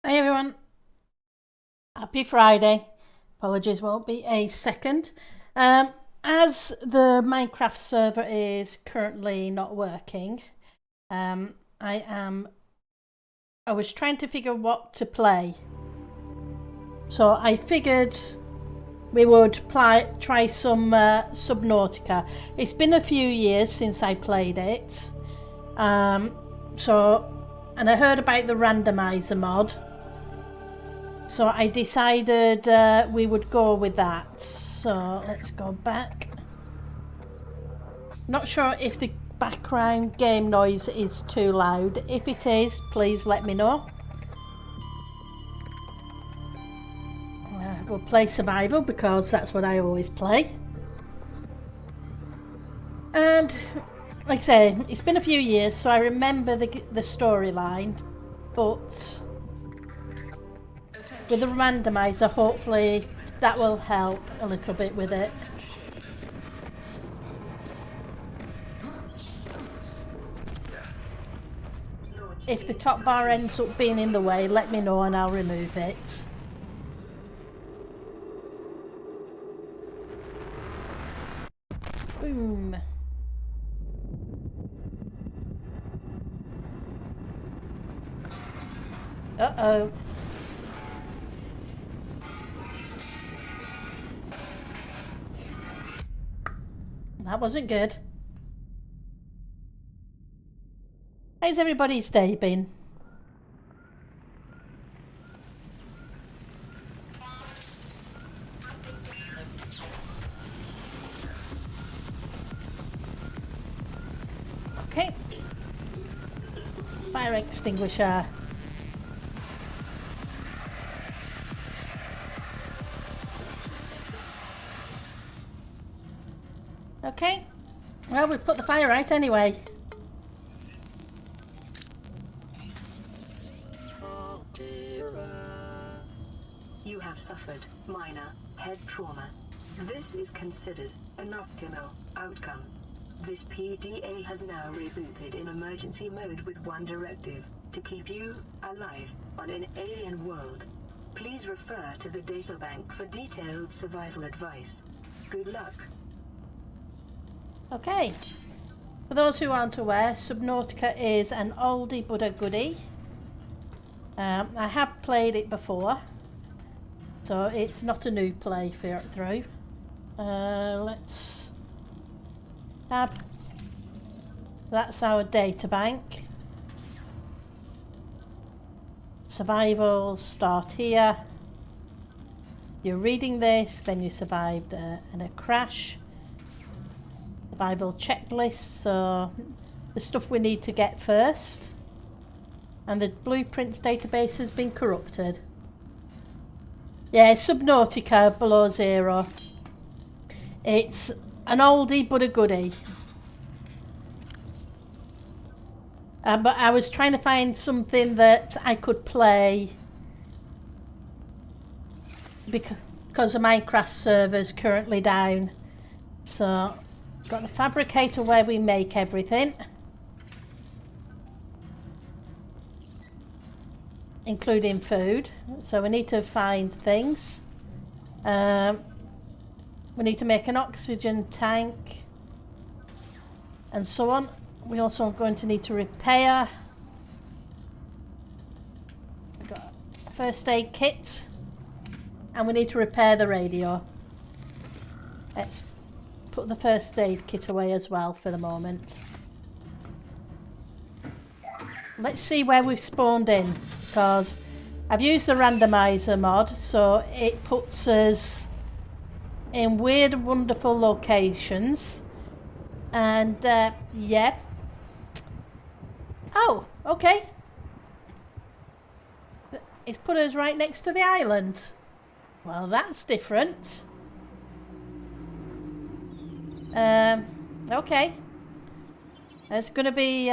Hi everyone, happy Friday. Apologies, won't be a second. As the Minecraft server is currently not working, I was trying to figure what to play. So I figured we would try some Subnautica. It's been a few years since I played it. And I heard about the Randomizer mod. So I decided we would go with that. So let's go back. Not sure if the background game noise is too loud. If it is, please let me know. We'll play survival because that's what I always play. And like I say, it's been a few years, so I remember the storyline, but with the randomizer, hopefully that will help a little bit with it. If the top bar ends up being in the way, let me know and I'll remove it. Boom. Uh-oh. That wasn't good. How's everybody's day been? Okay. Fire extinguisher. Okay. Well, we've put the fire out anyway. You have suffered minor head trauma. This is considered an optimal outcome. This PDA has now rebooted in emergency mode with one directive: to keep you alive on an alien world. Please refer to the databank for detailed survival advice. Good luck. Okay. For those who aren't aware, Subnautica is an oldie but a goodie. I have played it before, so it's not a new play through. Let's tab. That's our data bank. Survival, start here. You're reading this, then you survived in a crash. Survival checklist, so the stuff we need to get first. And the blueprints database has been corrupted. Yeah, Subnautica below zero. It's an oldie but a goodie. But I was trying to find something that I could play because the Minecraft server's currently down. So, got the fabricator where we make everything, including food. So we need to find things. We need to make an oxygen tank and so on. We also are going to need to repair. We've got a first aid kit and we need to repair the radio. Let's put the first aid kit away as well for the moment. Let's see where we've spawned in, because I've used the randomizer mod, so it puts us in weird and wonderful locations. And yeah. Oh, okay. It's put us right next to the island. Well, that's different. Okay. It's going to be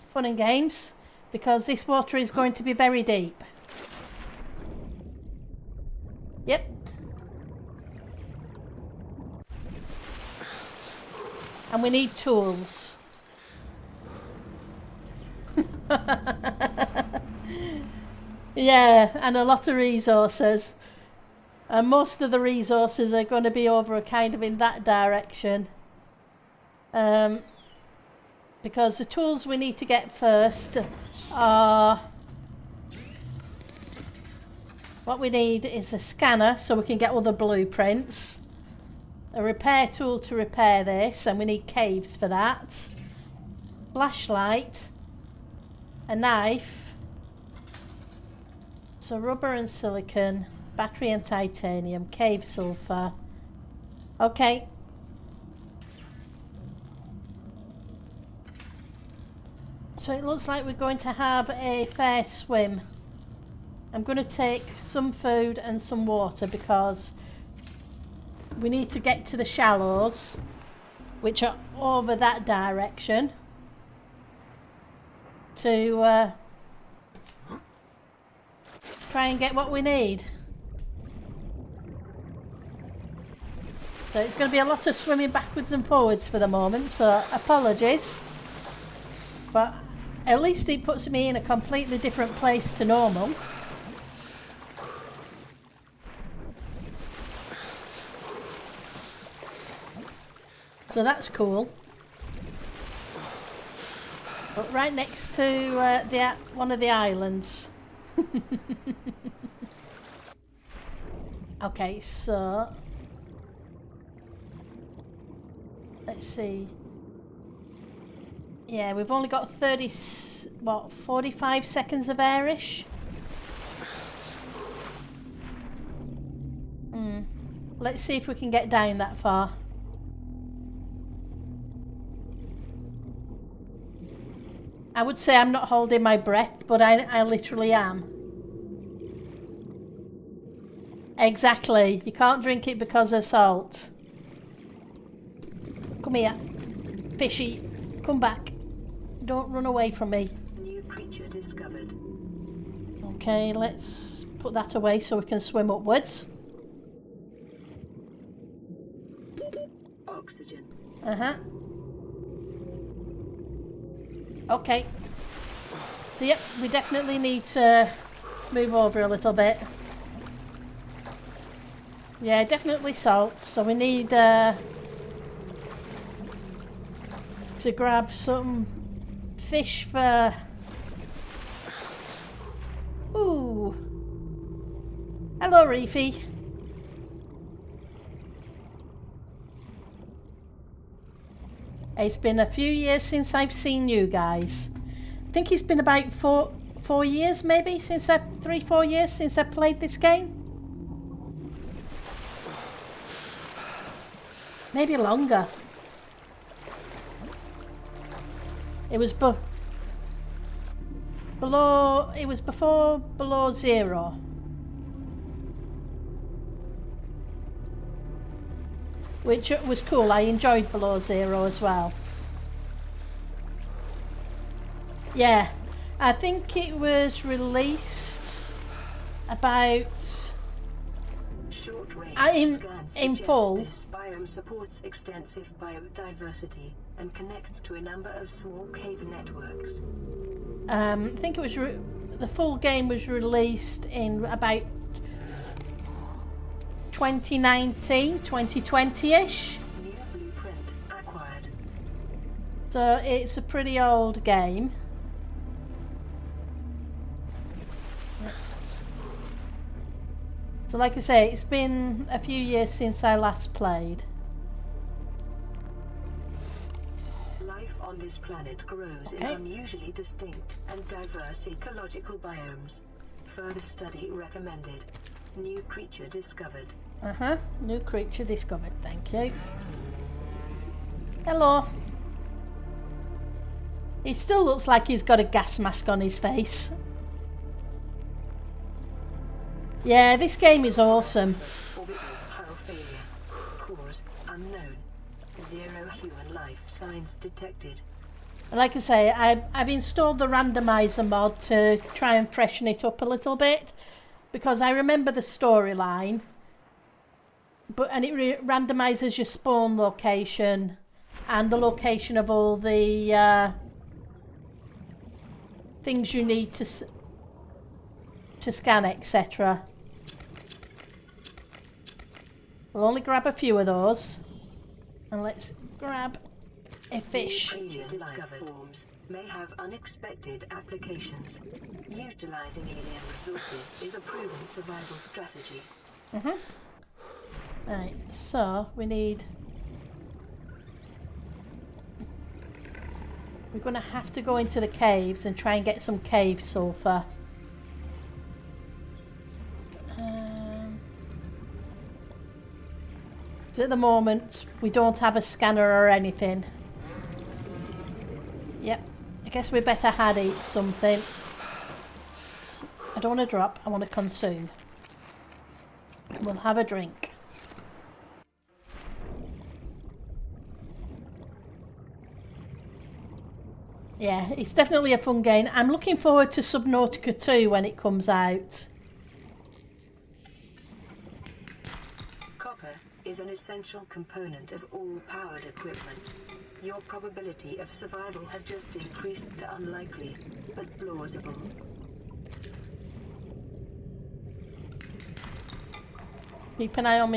fun and games, because this water is going to be very deep. Yep. And we need tools. Yeah, and a lot of resources. And most of the resources are going to be over kind of in that direction. Because the tools we need to get first are... What we need is a scanner so we can get all the blueprints. A repair tool to repair this, and we need caves for that. Flashlight. A knife. So rubber and silicon. Battery and titanium. Cave sulfur. Okay. So it looks like we're going to have a fair swim. I'm going to take some food and some water because we need to get to the shallows, which are over that direction, to try and get what we need. So it's going to be a lot of swimming backwards and forwards for the moment, so apologies. But at least it puts me in a completely different place to normal. So that's cool. But right next to one of the islands. Okay, so let's see. Yeah, we've only got 45 seconds of airish. Let's see if we can get down that far. I would say I'm not holding my breath, but I literally am. Exactly. You can't drink it because of salt. Come here. Fishy. Come back. Don't run away from me. New creature discovered. Okay, let's put that away so we can swim upwards. Oxygen. Uh-huh. Okay. So yep, we definitely need to move over a little bit. Yeah, definitely salt. So we need to grab some fish for... Ooh. Hello, Reefy. It's been a few years since I've seen you guys. I think it's been about four years maybe since 3-4 years since I played this game. Maybe longer. It was before Below Zero. Which was cool. I enjoyed Below Zero as well. Yeah, I think it was released about in full. This biome supports extensive biodiversity and connects to a number of small cave networks. I think it was the full game was released in about 2019, 2020-ish. New blueprint acquired. So it's a pretty old game. So like I say, it's been a few years since I last played. Life on this planet grows in unusually distinct and diverse ecological biomes. Further study recommended. New creature discovered. New creature discovered, thank you. Hello. He still looks like he's got a gas mask on his face. Yeah, this game is awesome. Orbital hull failure. Cause unknown. Zero human life signs detected. Like I say, I've installed the Randomizer mod to try and freshen it up a little bit, because I remember the storyline, and it randomizes your spawn location and the location of all the things you need to to scan, etc. We'll only grab a few of those. And let's grab a fish. New discovered forms may have unexpected applications. Utilizing alien resources is a proven survival strategy. Right, so we're going to have to go into the caves and try and get some cave sulfur. At the moment, we don't have a scanner or anything. Yep, I guess we better had eat something. I don't want to drop, I want to consume. We'll have a drink. Yeah, it's definitely a fun game. I'm looking forward to Subnautica 2 when it comes out. Copper is an essential component of all powered equipment. Your probability of survival has just increased to unlikely, but plausible. Keep an eye on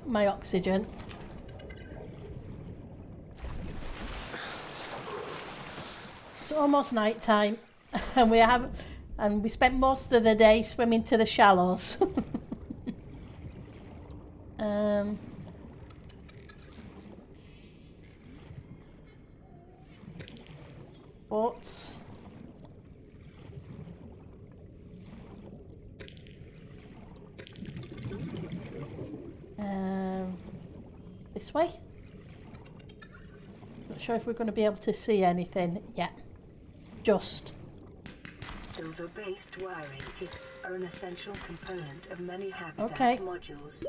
my oxygen. It's almost night time, and we spent most of the day swimming to the shallows. Boats. This way. Not sure if we're going to be able to see anything yet. Just. Silver-based wiring kits are an essential component of many habitat modules.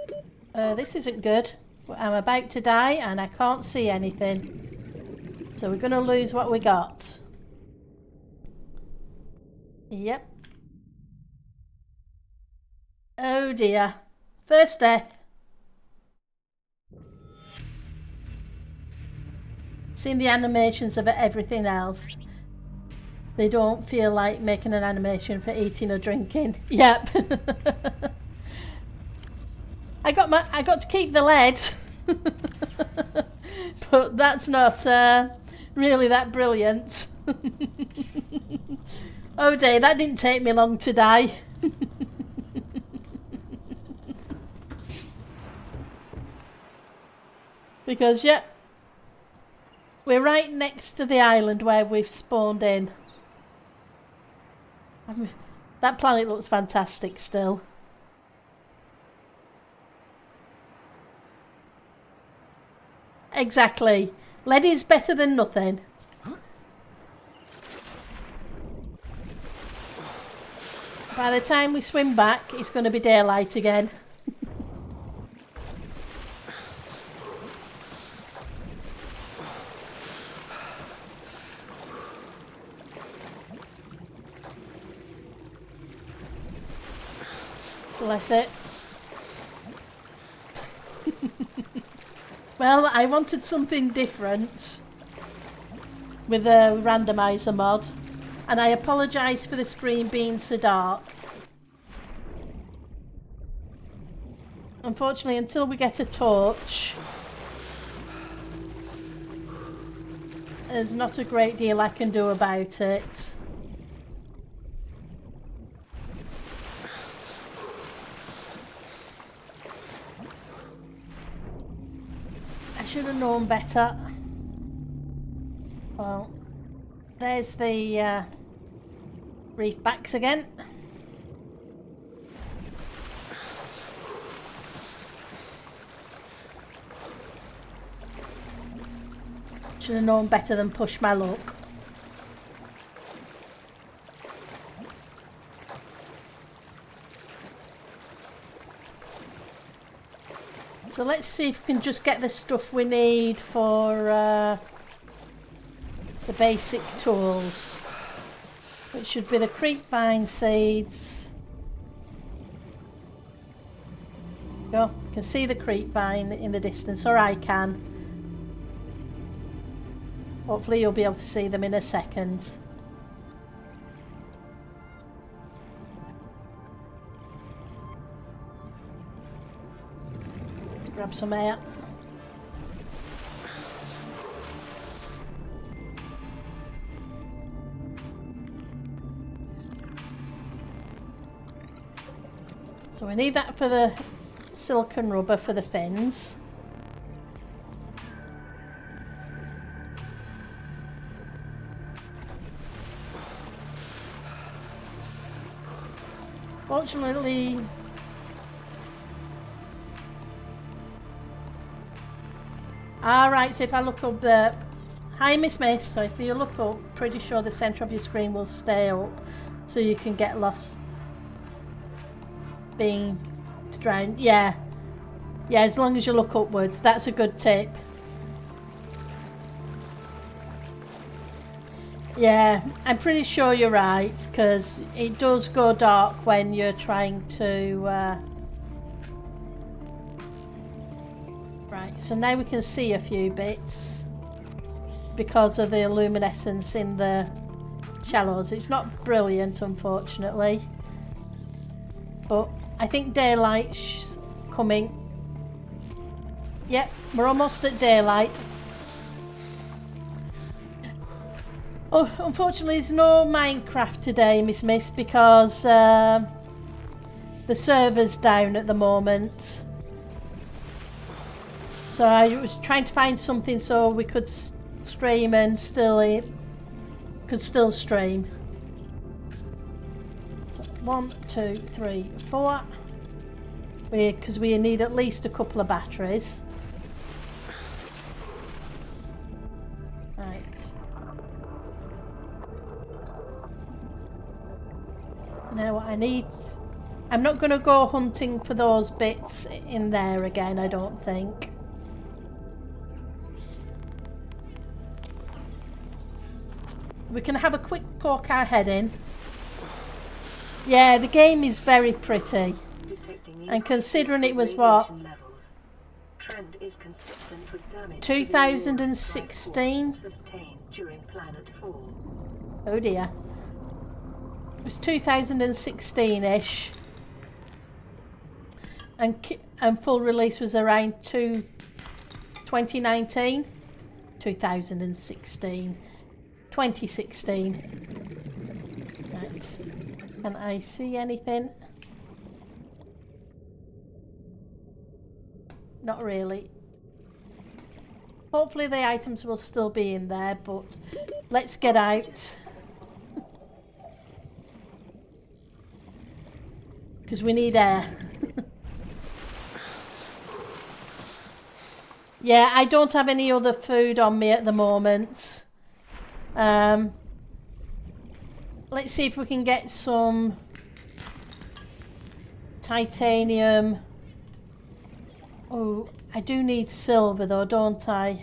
This isn't good. I'm about to die and I can't see anything. So we're going to lose what we got. Yep. Oh dear. First death. Seen the animations of everything else. They don't feel like making an animation for eating or drinking. Yep. I got to keep the lead. But that's not really that brilliant. Oh dear, that didn't take me long to die. Because, yeah, we're right next to the island where we've spawned in. That planet looks fantastic still. Exactly. Lead is better than nothing. By the time we swim back, it's going to be daylight again. Bless it. Well, I wanted something different with the randomizer mod, and I apologise for the screen being so dark. Unfortunately, until we get a torch, there's not a great deal I can do about it. I should have known better. Well, there's the reef backs again. Should have known better than push my luck. So let's see if we can just get the stuff we need for the basic tools, which should be the creepvine seeds. Go, you can see the creepvine in the distance, or I can. Hopefully you'll be able to see them in a second. to grab some air. So we need that for the silicone rubber for the fins. Fortunately, alright, so if I look up the... Hi Miss Miss, so if you look up, pretty sure the centre of your screen will stay up so you can get lost being drowned. Yeah, as long as you look upwards, that's a good tip. Yeah, I'm pretty sure you're right, because it does go dark when you're trying to... Right, so now we can see a few bits because of the luminescence in the shallows. It's not brilliant, unfortunately, but I think daylight's coming. Yep, we're almost at daylight. Oh, unfortunately there's no Minecraft today, Miss, because the server's down at the moment. So I was trying to find something so we could stream and still stream. So 1, 2, 3, 4. Because we need at least a couple of batteries. Right. Now what I need... I'm not going to go hunting for those bits in there again, I don't think. We can have a quick poke our head in. Yeah, the game is very pretty. And considering it was what? Trend is consistent with damage 2016? during planet fall. Oh dear. It was 2016-ish. And full release was around 2019? 2016. 2016. Right. Can I see anything? Not really. Hopefully the items will still be in there, but let's get out. Because we need air. Yeah, I don't have any other food on me at the moment. Let's see if we can get some titanium. Oh, I do need silver though, don't I?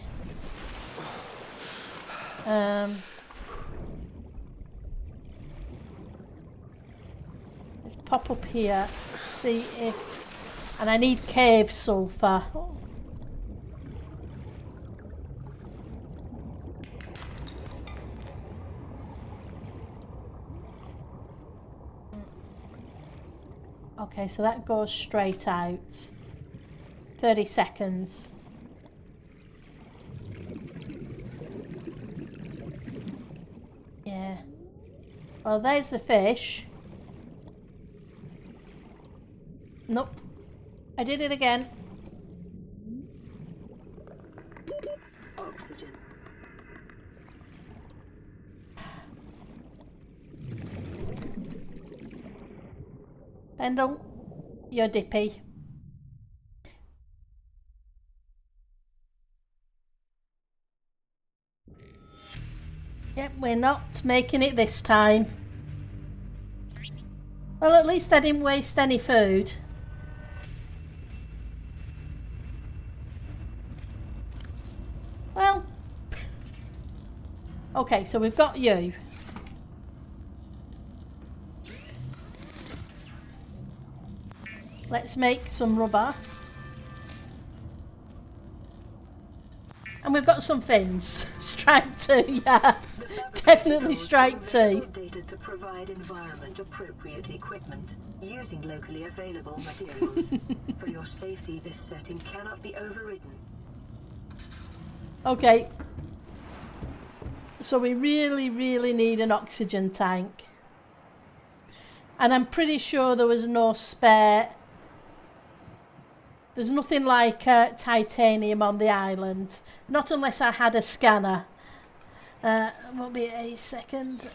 Let's pop up here, see if... And I need cave sulfur. Okay, so that goes straight out. 30 seconds. Yeah. Well, there's the fish. Nope. I did it again. Oxygen. Pendle, you're dippy. Yep, we're not making it this time. Well, at least I didn't waste any food. Well, okay, so we've got you. Let's make some rubber. And we've got some fins. Strike 2, yeah. Definitely strike 2. Data to provide environment-appropriate equipment using locally available materials. For your safety, this setting cannot be overridden. Okay. So we really, really need an oxygen tank. And I'm pretty sure there was no spare. There's nothing like titanium on the island. Not unless I had a scanner. Won't be a second.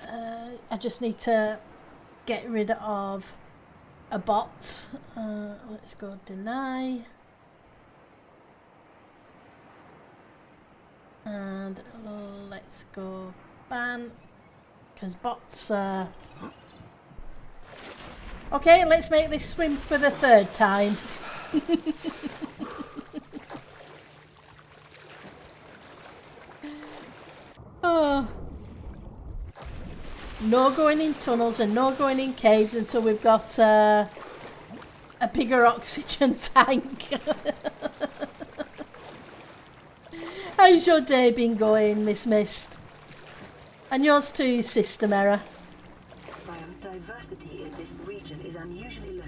I just need to get rid of a bot. Let's go deny. And let's go ban. Because bots Okay, let's make this swim for the 3rd time. Oh. No going in tunnels and no going in caves until we've got a bigger oxygen tank. How's your day been going, Miss Mist? And yours too, System Error. Biodiversity in this region is unusually low.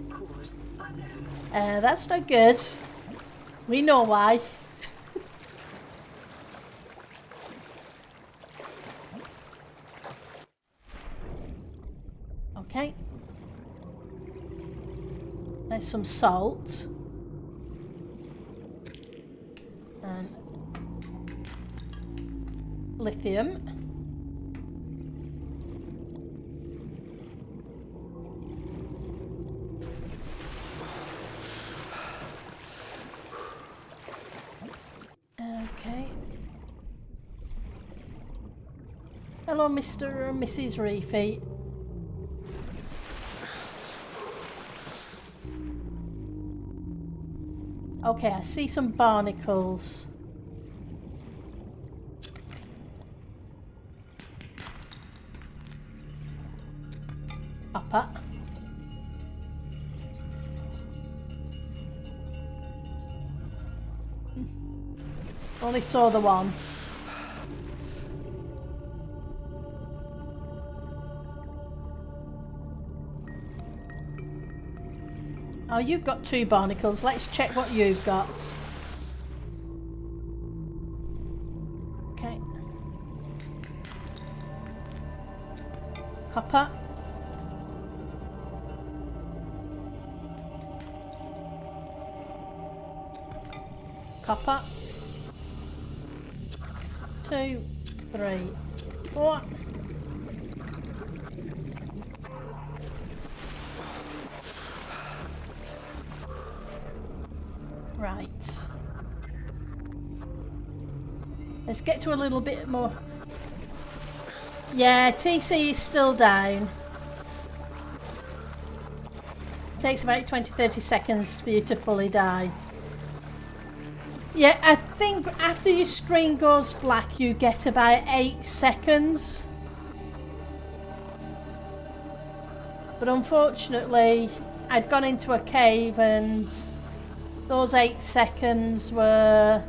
Cause unknown. That's not good. We know why. Okay. There's some salt. And lithium. Okay. Hello, Mr. and Mrs. Reefy. Okay, I see some barnacles. Upper. Only saw the one. Oh, you've got 2 barnacles. Let's check what you've got. Okay. Copper. Copper. 2, 3, 4. Right. Let's get to a little bit more. Yeah, TC is still down. Takes about 20-30 seconds for you to fully die. Yeah, I think after your screen goes black you get about 8 seconds. But unfortunately, I'd gone into a cave and those 8 seconds were...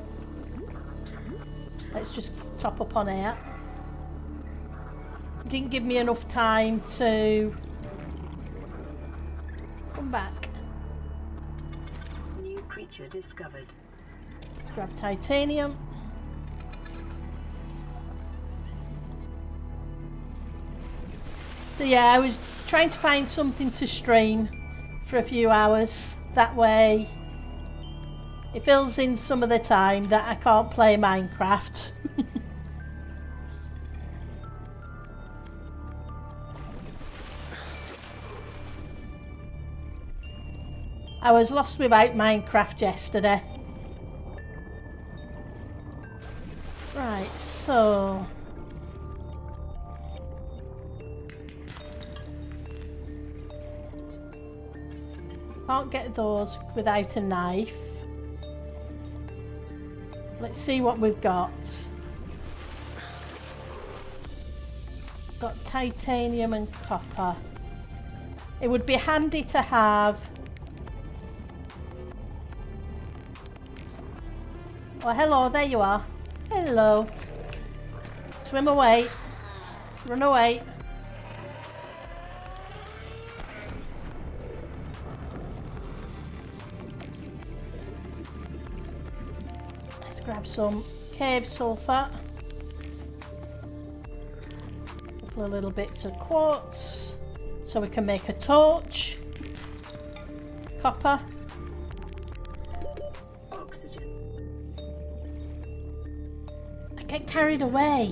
Let's just top up on here. Didn't give me enough time to come back. New creature discovered. Let's grab titanium. So yeah, I was trying to find something to stream for a few hours. That way it fills in some of the time that I can't play Minecraft. I was lost without Minecraft yesterday. Right, so... Can't get those without a knife. Let's see what we've got. Got titanium and copper. It would be handy to have... Oh, hello, there you are. Hello. Swim away. Run away. Let's grab some cave sulfur. A couple of little bits of quartz so we can make a torch. Copper. Oxygen. I get carried away.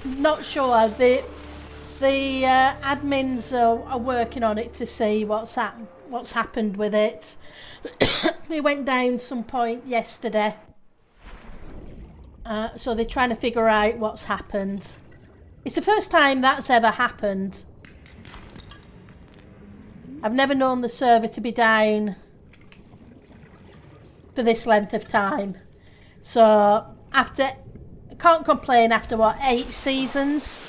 Not sure. The admins are working on it to see what's happened with it. We went down some point yesterday, so they're trying to figure out what's happened. It's the first time that's ever happened. I've never known the server to be down for this length of time. So after, I can't complain after what, 8 seasons?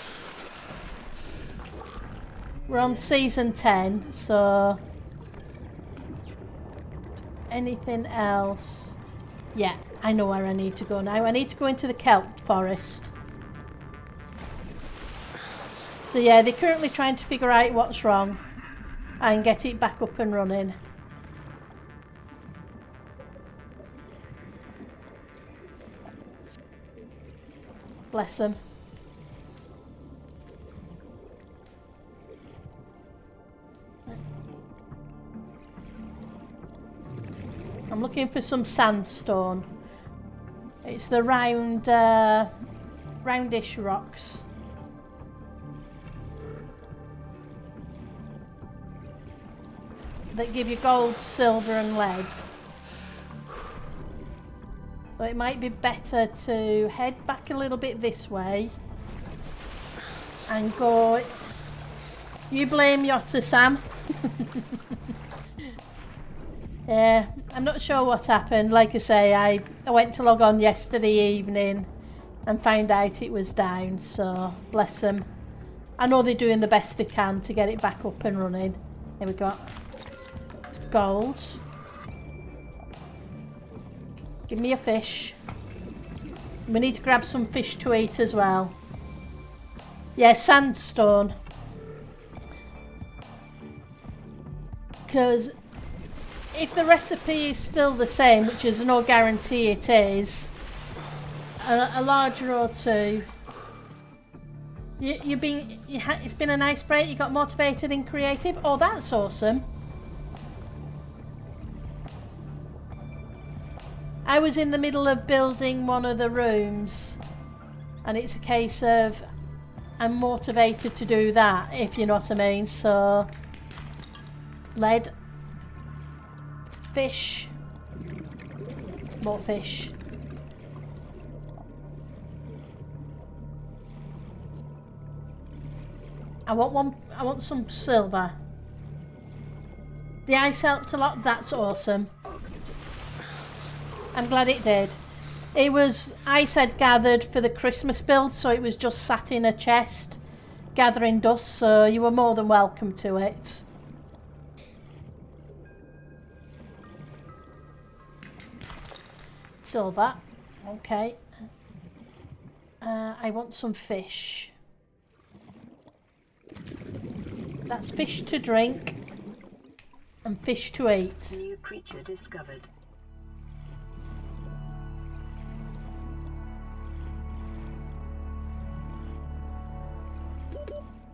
We're on season 10, so anything else? Yeah, I know where I need to go now. I need to go into the kelp forest. So yeah, they're currently trying to figure out what's wrong and get it back up and running. Bless them. I'm looking for some sandstone. It's the roundish rocks. That give you gold, silver and lead. So it might be better to head back a little bit this way and go. You blame Yotta, Sam. Yeah, I'm not sure what happened. Like I say, I went to log on yesterday evening and found out it was down, so bless them. I know they're doing the best they can to get it back up and running. Here we go. It's gold. Give me a fish. We need to grab some fish to eat as well. Yeah, sandstone. Because if the recipe is still the same, which is no guarantee it is, a larger or two. It's been a nice break. You got motivated in creative. Oh, that's awesome. I was in the middle of building one of the rooms, and it's a case of I'm motivated to do that, if you know what I mean. So, lead, fish, more fish. I want some silver. The ice helped a lot. That's awesome. I'm glad it did. It was, ice had gathered for the Christmas build, so it was just sat in a chest gathering dust, so you were more than welcome to it. Silver. Okay. I want some fish. That's fish to drink and fish to eat. New creature discovered.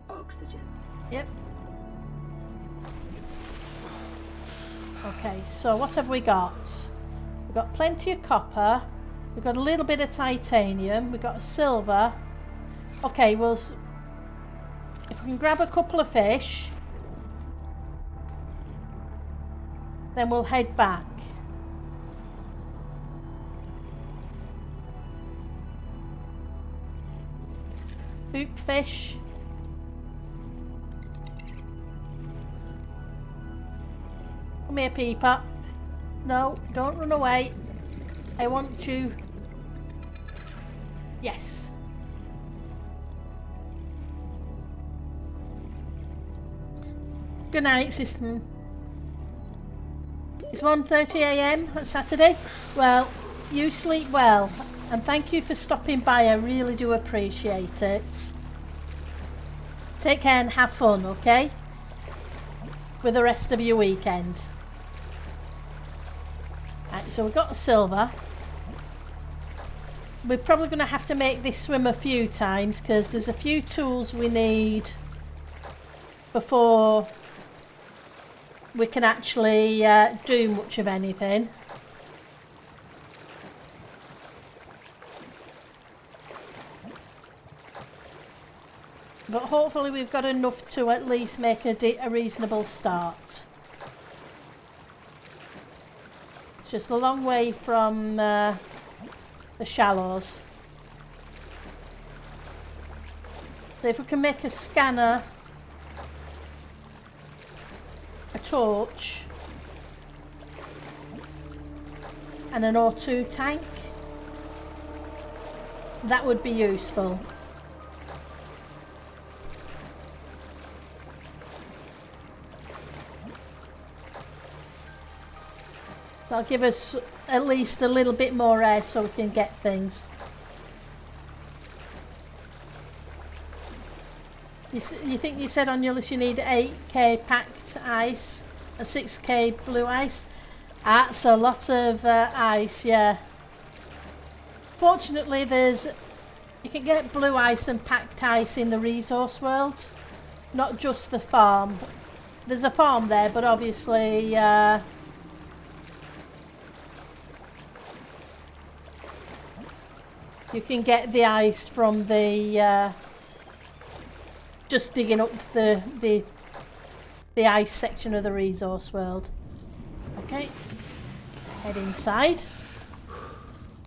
Oxygen. Yep. Okay, so what have we got? We've got plenty of copper. We've got a little bit of titanium. We've got a silver. Okay, well, if we can grab a couple of fish, then we'll head back. Boop fish. Come here, Peeper. No, don't run away. I want you. Yes. Good night, system. It's 1:30 AM on Saturday. Well, you sleep well. And thank you for stopping by. I really do appreciate it. Take care and have fun, okay? With the rest of your weekend. Right, so we've got silver. We're probably going to have to make this swim a few times because there's a few tools we need before we can actually do much of anything. But hopefully we've got enough to at least make a reasonable start. It's just a long way from the shallows. So if we can make a scanner, a torch, and an O2 tank, that would be useful. That'll give us at least a little bit more air so we can get things. You think you said on your list you need 8k packed ice and 6k blue ice? That's a lot of ice, yeah. Fortunately, you can get blue ice and packed ice in the resource world, not just the farm. There's a farm there, but obviously you can get the ice from the just digging up the ice section of the resource world. Okay, let's head inside.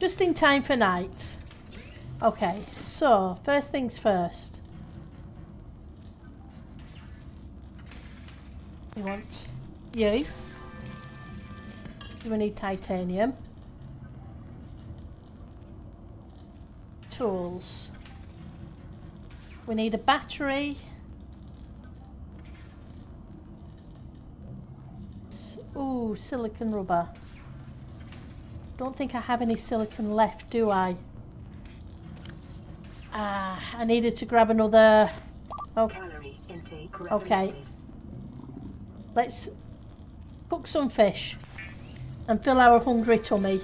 Just in time for night. Okay, so first things first. We want you. We need titanium. Tools. We need a battery. Ooh, silicon rubber. Don't think I have any silicon left, do I? I needed to grab another. Oh, okay. Let's cook some fish and fill our hungry tummy.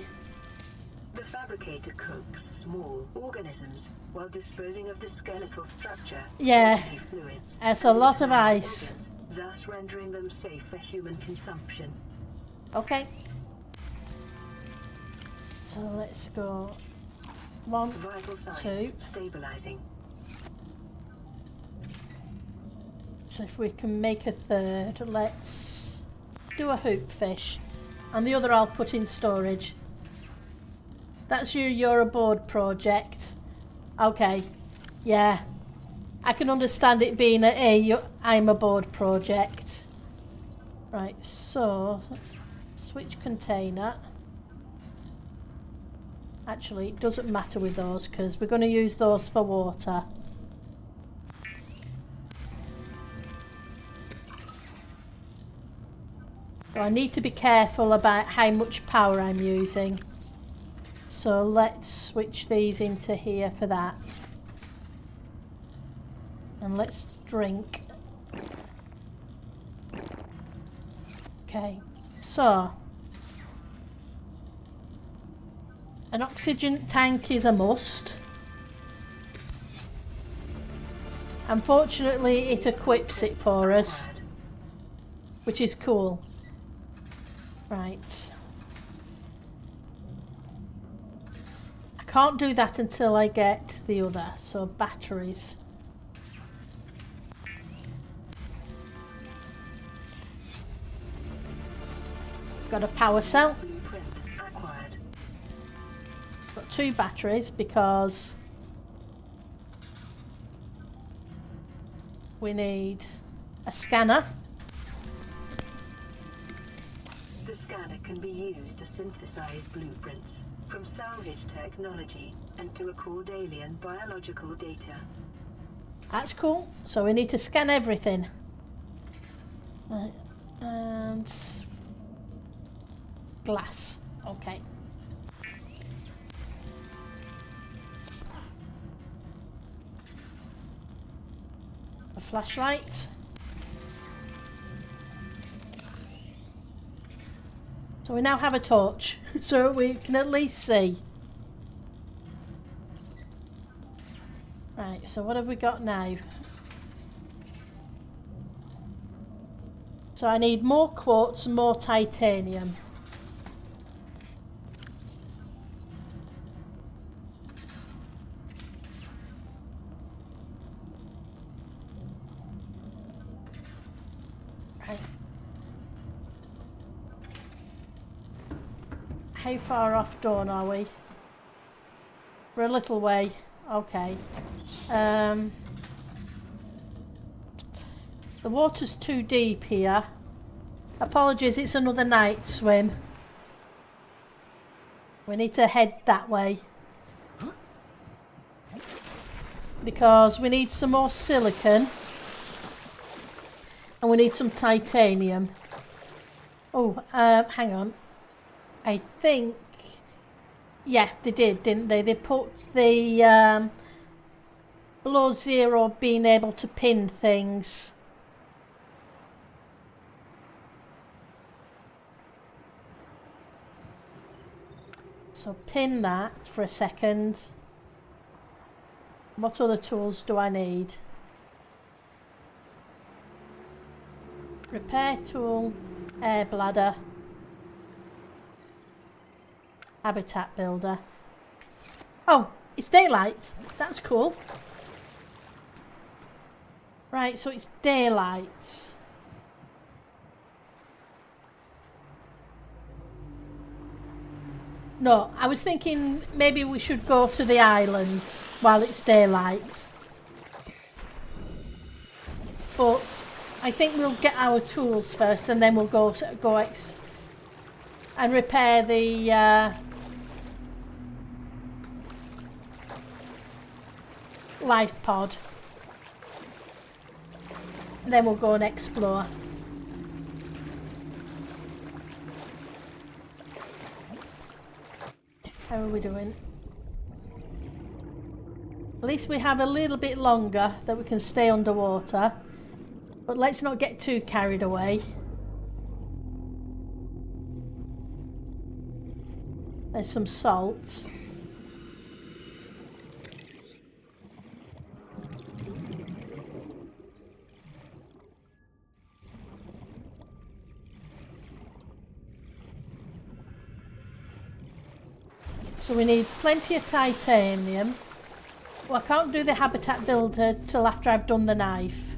The fabricator cooks small organisms while disposing of the skeletal structure. Yeah, fluids, that's a lot of ice. Organs, thus rendering them safe for human consumption. Okay. So let's go. 1, Vital signs 2. Stabilizing. So if we can make a third, let's do a hoop fish. And the other I'll put in storage. That's your aboard project. Okay. Yeah. I can understand it being I'm aboard project. Right, so switch container. Actually, it doesn't matter with those because we're going to use those for water. So I need to be careful about how much power I'm using. So let's switch these into here for that. And let's drink. Okay, so an oxygen tank is a must. Unfortunately, it equips it for us, which is cool. Right. I can't do that until I get the other, so batteries. Got a power cell. Got 2 batteries because we need a scanner. The scanner can be used to synthesize blueprints from salvage technology and to record alien biological data. That's cool. So we need to scan everything. Right. And glass. Okay. flashlight. So we now have a torch, so we can at least see. Right, so what have we got now? So I need more quartz and more titanium. Right. How far off dawn are we? We're a little way. Okay. The water's too deep here. Apologies, it's another night swim. We need to head that way. Because we need some more silicon. And we need some titanium. Oh, hang on. I think... Yeah, they did, didn't they? They put the below zero being able to pin things. So pin that for a second. What other tools do I need? Repair tool, air bladder, habitat builder. Oh, it's daylight. That's cool. Right, so it's daylight. No, I was thinking maybe we should go to the island while it's daylight. But I think we'll get our tools first and then we'll go and repair the life pod. And then we'll go and explore. How are we doing? At least we have a little bit longer that we can stay underwater. But let's not get too carried away. There's some salt. So we need plenty of titanium. Well, I can't do the habitat builder till after I've done the knife.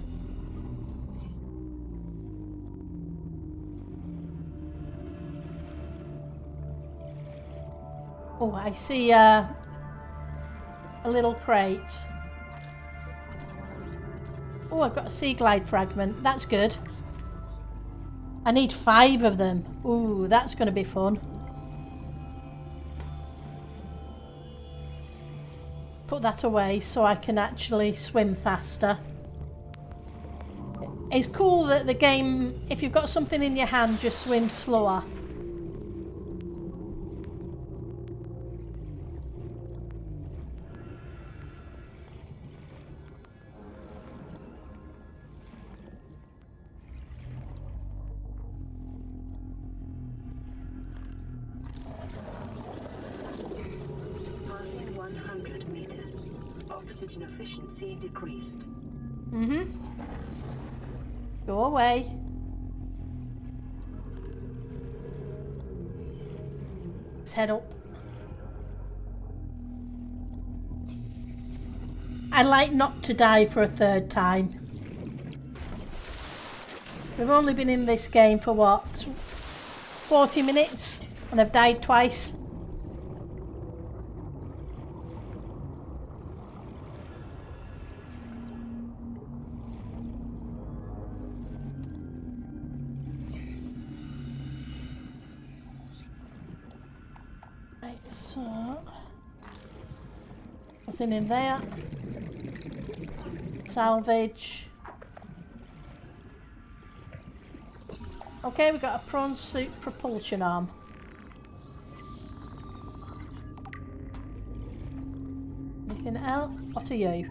Oh, I see a little crate. Oh, I've got a sea glide fragment. That's good. I need 5 of them. Ooh, that's going to be fun. Put that away so I can actually swim faster. It's cool that the game, if you've got something in your hand, just swim slower. Passing 100 meters. Oxygen efficiency decreased. Go away. Let's head up. I'd like not to die for a 3rd time. We've only been in this game for what? 40 minutes? And I've died twice. So, nothing in there. Salvage. Okay, we've got a prawn suit propulsion arm. Anything else? What are you?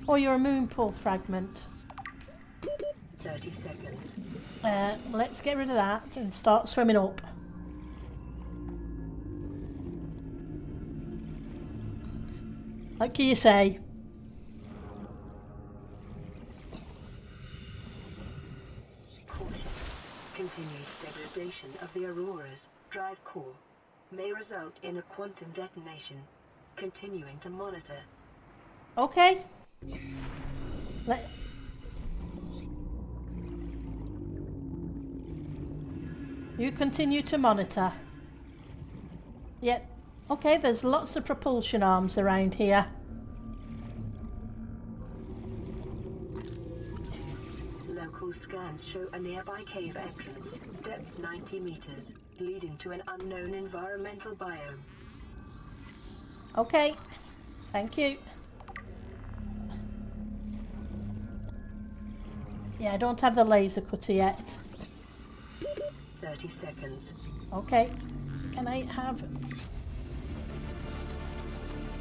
Oh, you're a moon pool fragment. 30 seconds. Let's get rid of that and start swimming up. What can you say? Caution. Continued degradation of the Aurora's drive core may result in a quantum detonation. Continuing to monitor. Okay. You continue to monitor. Yep. Okay, there's lots of propulsion arms around here. Local scans show a nearby cave entrance, depth 90 meters, leading to an unknown environmental biome. Okay. Thank you. Yeah, I don't have the laser cutter yet. 30 seconds. Okay. Can I have...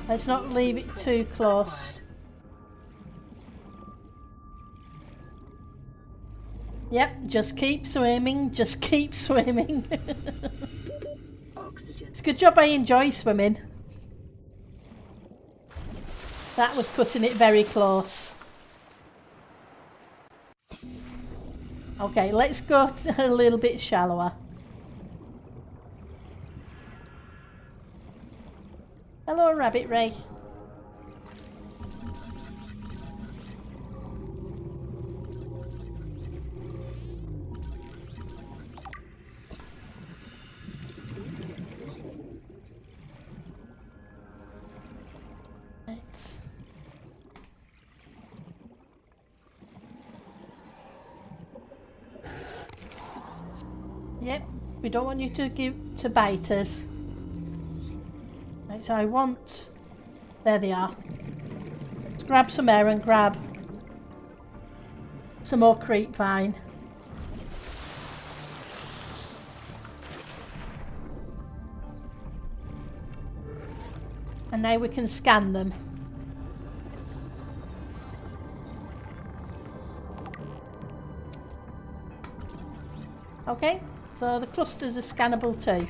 Let's not leave it too close. Yep, just keep swimming, just keep swimming. Oxygen. It's a good job I enjoy swimming. That was cutting it very close. Okay, let's go a little bit shallower. Hello, Rabbit Ray. Right. Yep, we don't want you to bite us. Right, so I want... There they are. Let's grab some air and grab some more creep vine. And now we can scan them. Okay, so the clusters are scannable too.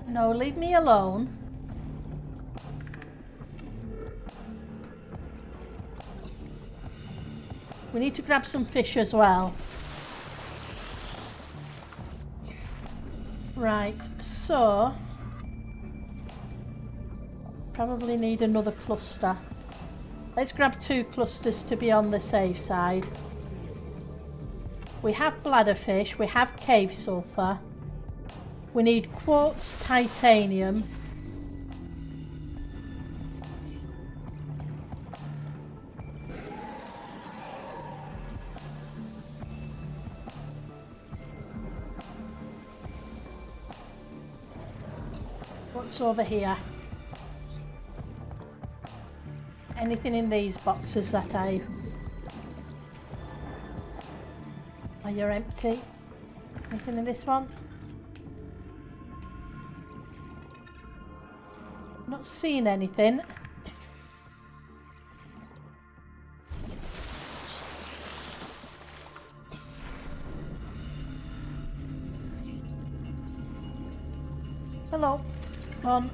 No, leave me alone. We need to grab some fish as well. Right, so probably need another cluster. Let's grab 2 clusters to be on the safe side. We have bladderfish, we have cave sulfur. We need quartz titanium. What's over here? Anything in these boxes that I... Are you empty? Anything in this one? Not seeing anything. Hello. Come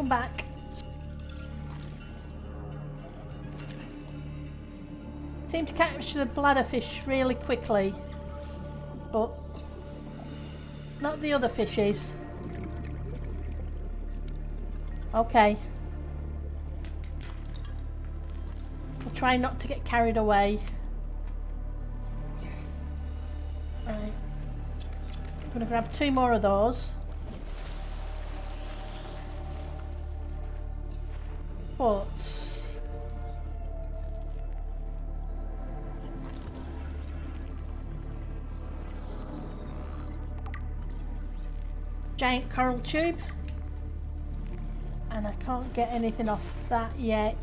back. Seem to catch the bladderfish really quickly, but not the other fishes. Okay. We'll try not to get carried away. Right. I'm going to grab 2 more of those. But giant coral tube, and I can't get anything off that yet.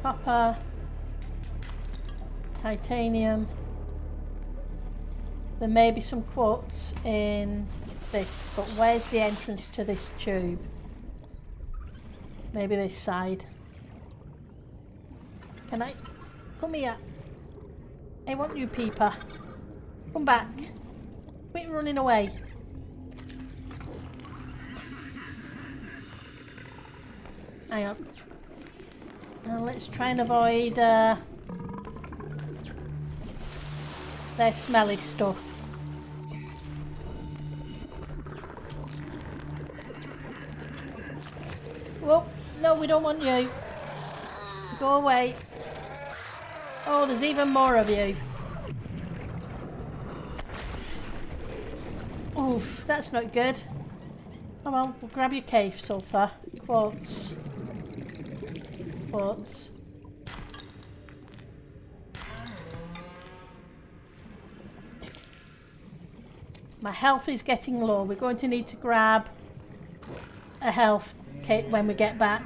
Copper, titanium, There may be some quartz in this, but where's the entrance to this tube? Maybe this side. Can I? Come here. I want you, Peeper. Come back. Quit running away. Hang on. Let's try and avoid their smelly stuff. Whoa, no, we don't want you. Go away. Oh, there's even more of you. Oof, that's not good. Come on, we'll grab your cave sulfur. Quartz. Quartz. My health is getting low. We're going to need to grab a health kit when we get back.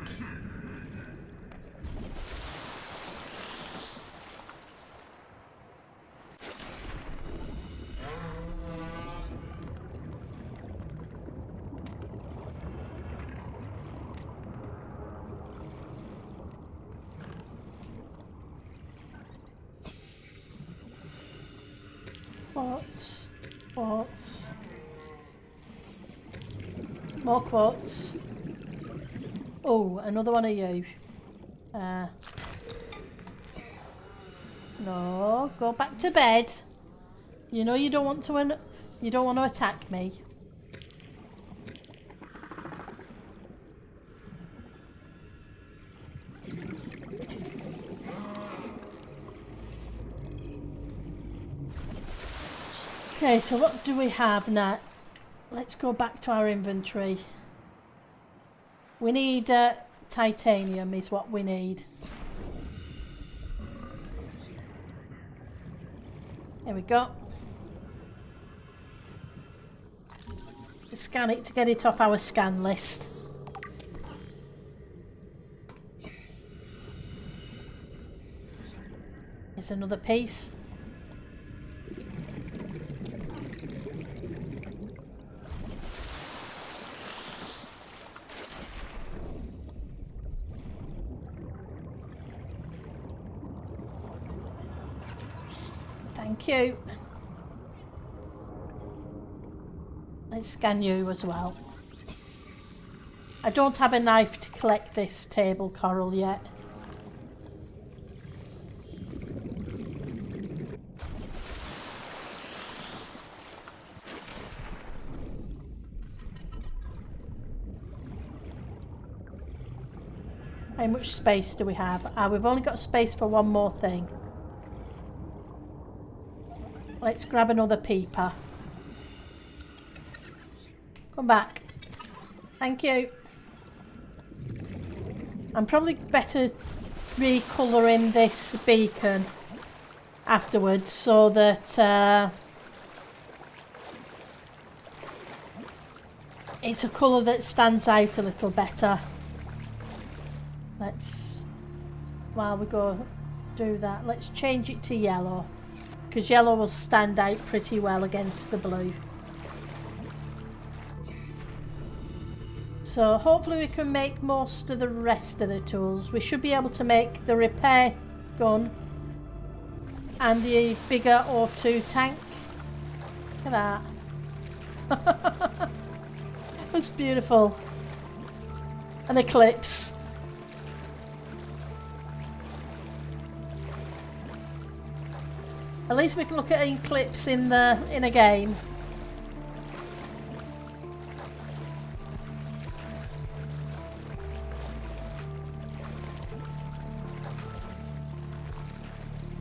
Quartz, quartz, more quartz. Oh, another one of you. No, go back to bed. You know you don't want to attack me. Okay, so what do we have now? Let's go back to our inventory. We need titanium is what we need. Here we go. Scan it to get it off our scan list. Here's another piece. Thank you. Let's scan you as well. I don't have a knife to collect this table coral yet. How much space do we have? We've only got space for one more thing. Let's grab another peeper. Come back. Thank you. I'm probably better recolouring this beacon afterwards so that it's a colour that stands out a little better. Let's, while we go do that, let's change it to yellow, because yellow will stand out pretty well against the blue. So hopefully we can make most of the rest of the tools. We should be able to make the repair gun and the bigger O2 tank. Look at that. That's beautiful. An eclipse. At least we can look at an eclipse in a game.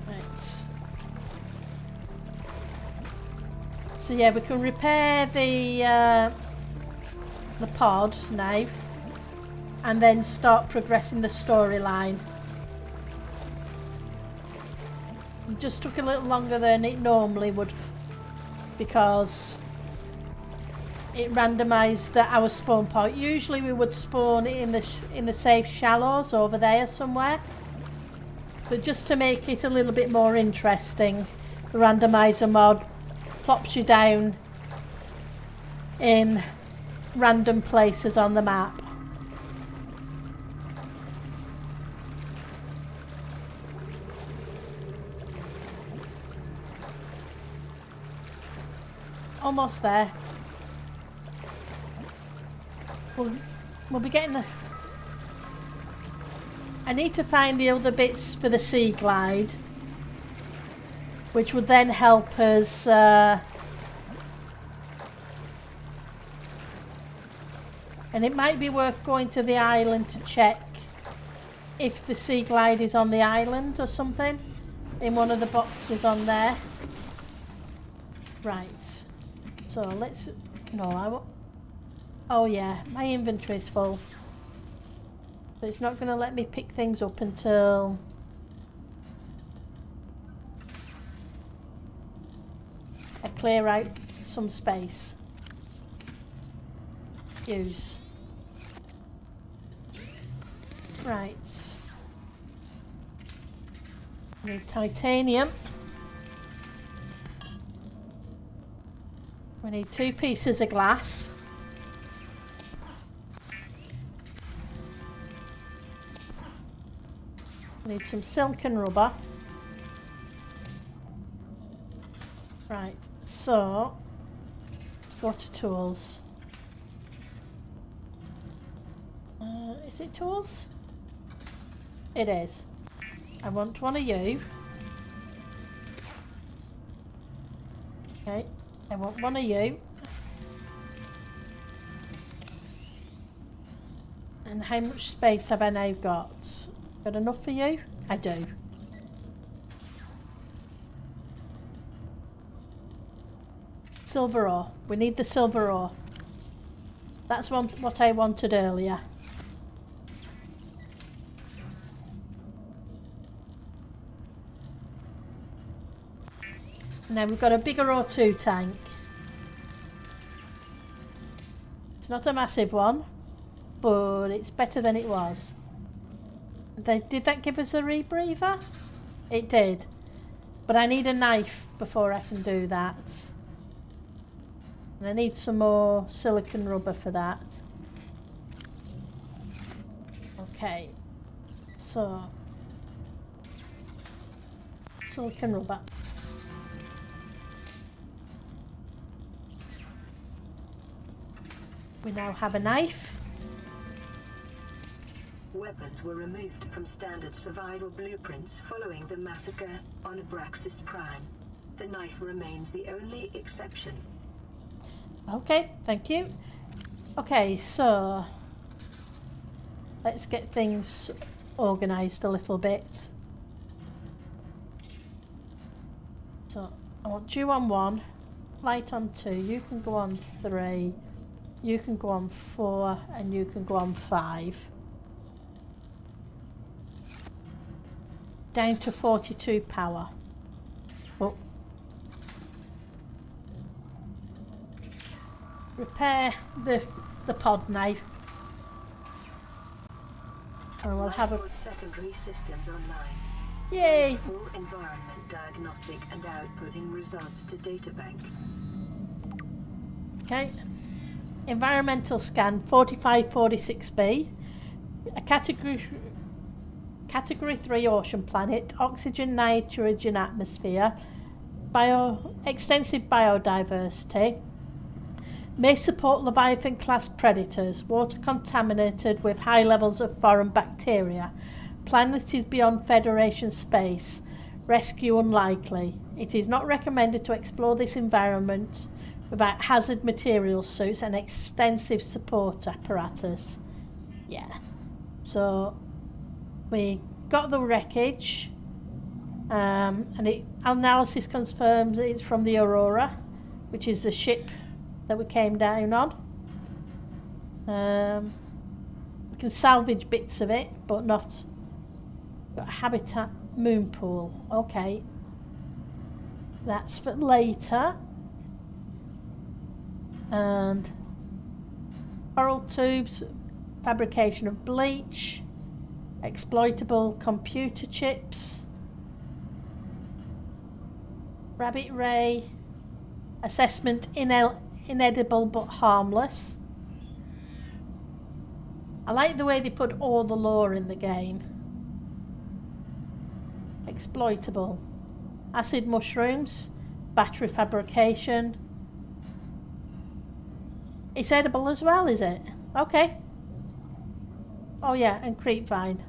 Right. So yeah, we can repair the pod now, and then start progressing the storyline. It just took a little longer than it normally would, because it randomised our spawn point. Usually we would spawn in the safe shallows over there somewhere, but just to make it a little bit more interesting, the randomizer mod plops you down in random places on the map. Almost there. We'll be getting the... I need to find the other bits for the sea glide, which would then help us and it might be worth going to the island to check if the sea glide is on the island or something, in one of the boxes on there. Right, so let's... No, I won't... Oh yeah, my inventory's full. So it's not going to let me pick things up until... I clear out some space. Use. Right. We need titanium. We need 2 pieces of glass. We need some silicon rubber. Right, so let's go to tools. Is it tools? It is. I want one of you. Okay, I want one of you. And how much space have I now got? Got enough for you? I do. Silver ore. We need the silver ore. That's what I wanted earlier. Now we've got a bigger O2 tank. It's not a massive one, but it's better than it was. Did that give us a rebreather? It did. But I need a knife before I can do that. And I need some more silicon rubber for that. Okay. So. Silicon rubber. We now have a knife. Weapons were removed from standard survival blueprints following the massacre on Abraxas Prime. The knife remains the only exception. Okay, thank you. Okay, so let's get things organised a little bit. So I want you on 1, light on 2, you can go on 3, you can go on 4, and you can go on 5. Down to 42 power. Oh. Repair the pod now. And we'll have a... secondary systems online. Yay! Full environment diagnostic and outputting results to databank. Okay. Environmental scan 4546B. A Category 3 ocean planet, oxygen, nitrogen atmosphere, extensive biodiversity, may support Leviathan class predators, water contaminated with high levels of foreign bacteria, planet is beyond Federation space, rescue unlikely. It is not recommended to explore this environment without hazard material suits and extensive support apparatus. Yeah, so we got the wreckage, and analysis confirms it's from the Aurora, which is the ship that we came down on. We can salvage bits of it, but not. Got a habitat moon pool. Okay, that's for later. And coral tubes, fabrication of bleach. Exploitable computer chips, rabbit ray, Assessment inedible but harmless. I like the way they put all the lore in the game. Exploitable. Acid mushrooms. Battery fabrication. It's edible as well, is it? Okay. Oh yeah, and creepvine.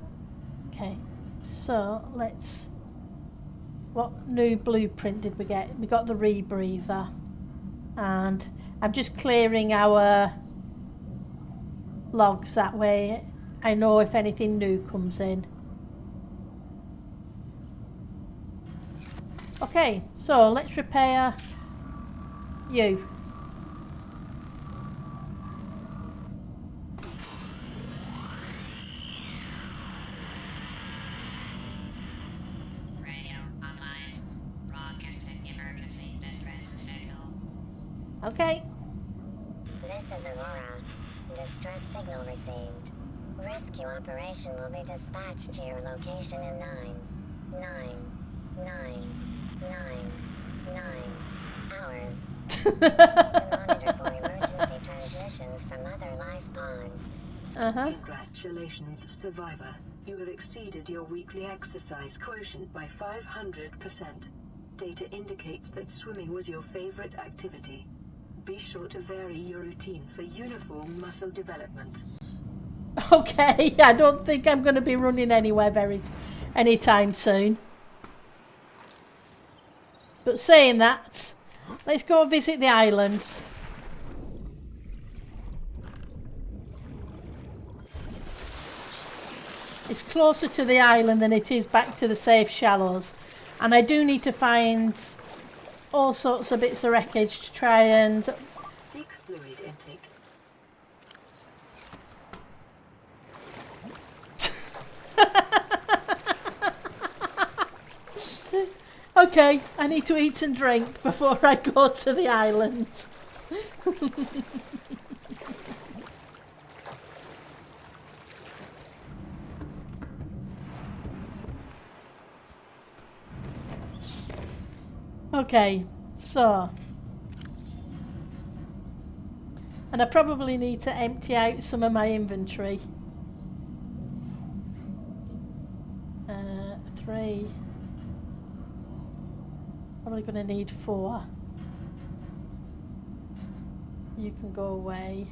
Okay. So let's... What new blueprint did we get? We got the rebreather. And I'm just clearing our logs that way I know if anything new comes in. Okay, so let's repair you. Radio online. Broadcasting emergency distress signal. Okay. This is Aurora. Distress signal received. Rescue operation will be dispatched to your location in 9 hours. To monitor for emergency transmissions from other life pods. Congratulations, survivor. You have exceeded your weekly exercise quotient by 500%. Data indicates that swimming was your favorite activity. Be sure to vary your routine for uniform muscle development. Okay, I don't think I'm going to be running anywhere anytime soon. But saying that, let's go visit the island. It's closer to the island than it is back to the safe shallows. And I do need to find all sorts of bits of wreckage to try and... Seek fluid intake. Okay, I need to eat and drink before I go to the island. Okay, so... And I probably need to empty out some of my inventory. 3... Probably going to need 4. You can go away.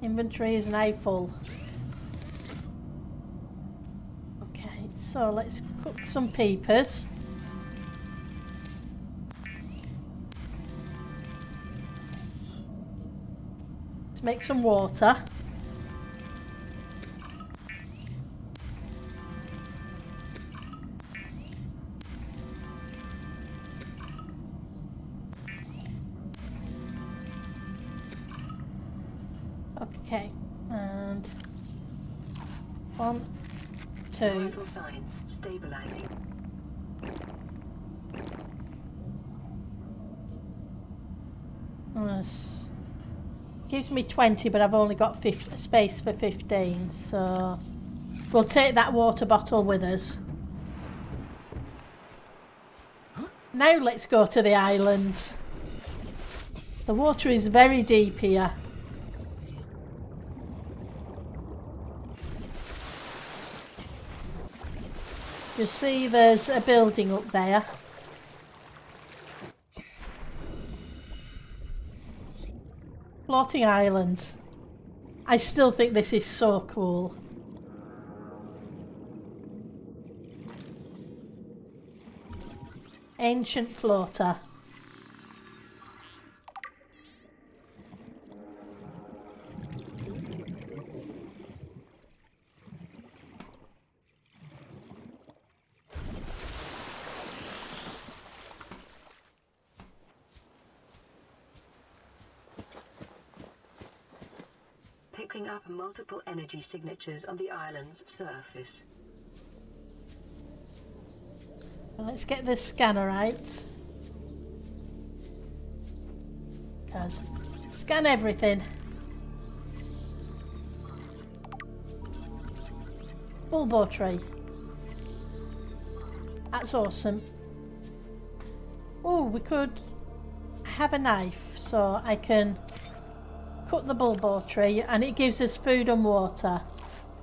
Inventory is now full. Okay, so let's cook some peepers. Let's make some water. Okay, and 1, 2. Vital signs stabilizing. This gives me 20, but I've only got space for 15, so we'll take that water bottle with us. Now let's go to the island. The water is very deep here. You see there's a building up there. Floating island. I still think this is so cool. Ancient floater. Picking up multiple energy signatures on the island's surface. Well, let's get this scanner out. Because scan everything. Bulbo tree. That's awesome. Oh, we could have a knife so I can cut the bulbo tree and it gives us food and water.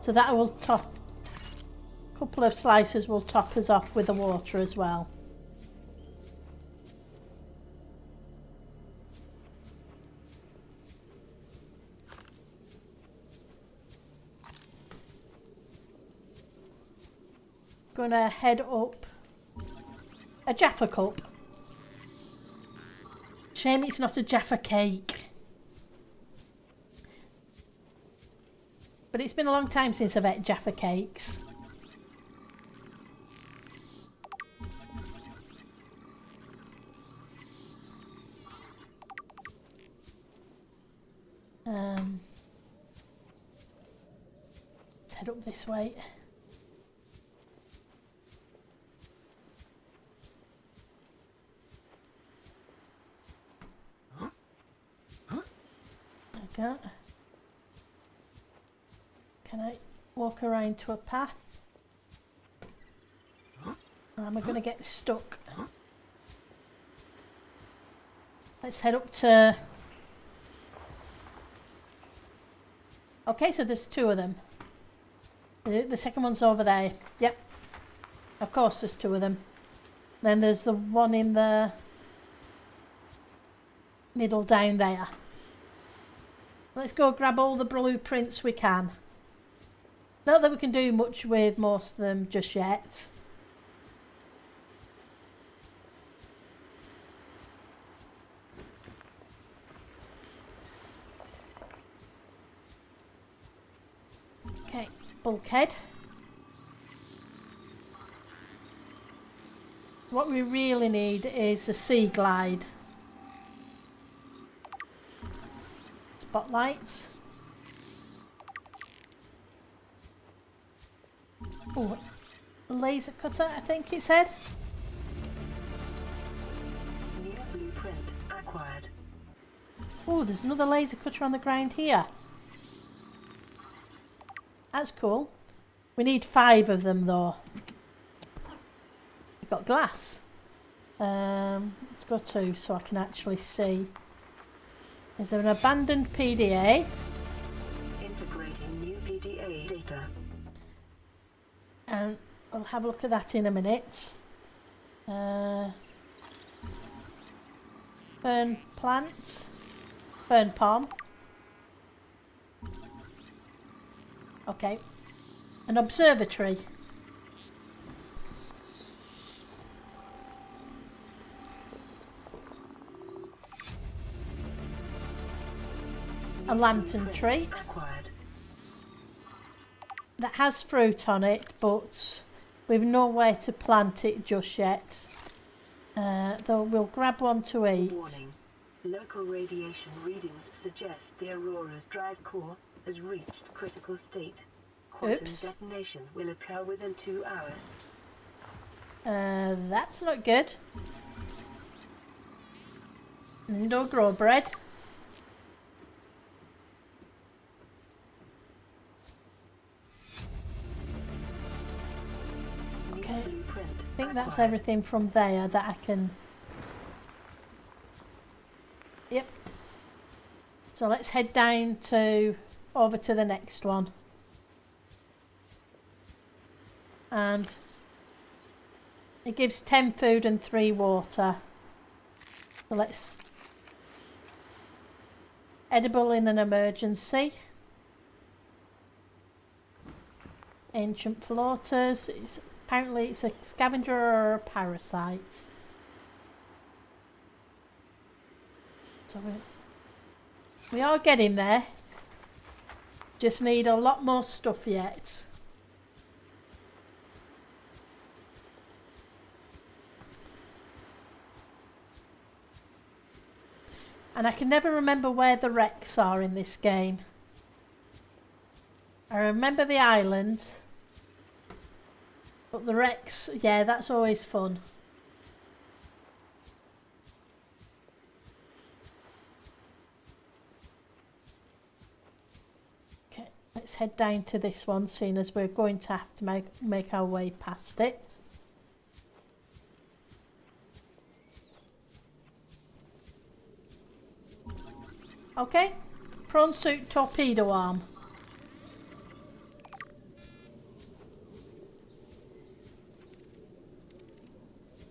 So that will top, a couple of slices will top us off with the water as well. Gonna head up a Jaffa cup. Shame it's not a Jaffa cake. But it's been a long time since I've ate Jaffa cakes. Let's head up this way. Okay. Can I walk around to a path? Or am I going to get stuck? Let's head up to... Okay, so there's two of them. The second one's over there. Yep. Of course there's two of them. Then there's the one in the middle down there. Let's go grab all the blueprints we can. Not that we can do much with most of them just yet. Okay, bulkhead. What we really need is a sea glide. Spotlights. Oh, laser cutter, I think it said. New blueprint acquired. Oh, there's another laser cutter on the ground here. That's cool. We need 5 of them though. We've got glass. Let's go 2 so I can actually see. Is there an abandoned PDA? Integrating new PDA data. And we'll have a look at that in a minute. Fern plant. Fern palm. Okay. An observatory. A lantern tree. Acquired. That has fruit on it, but we've nowhere to plant it just yet. Though we'll grab one to eat. Warning. Local radiation readings suggest the Aurora's drive core has reached critical state. Quantum Oops. detonation will occur within 2 hours. That's not good. No grow bread. Okay. I think that's everything from there that I can... Yep. So let's head down to... over to the next one. And... it gives 10 food and 3 water. So let's... edible in an emergency. Ancient floaters. Apparently it's a scavenger or a parasite. So we are getting there. Just need a lot more stuff yet. And I can never remember where the wrecks are in this game. I remember the island. But the wrecks, yeah, that's always fun. Okay, let's head down to this one, seeing as we're going to have to make our way past it. Okay. Prawn suit torpedo arm.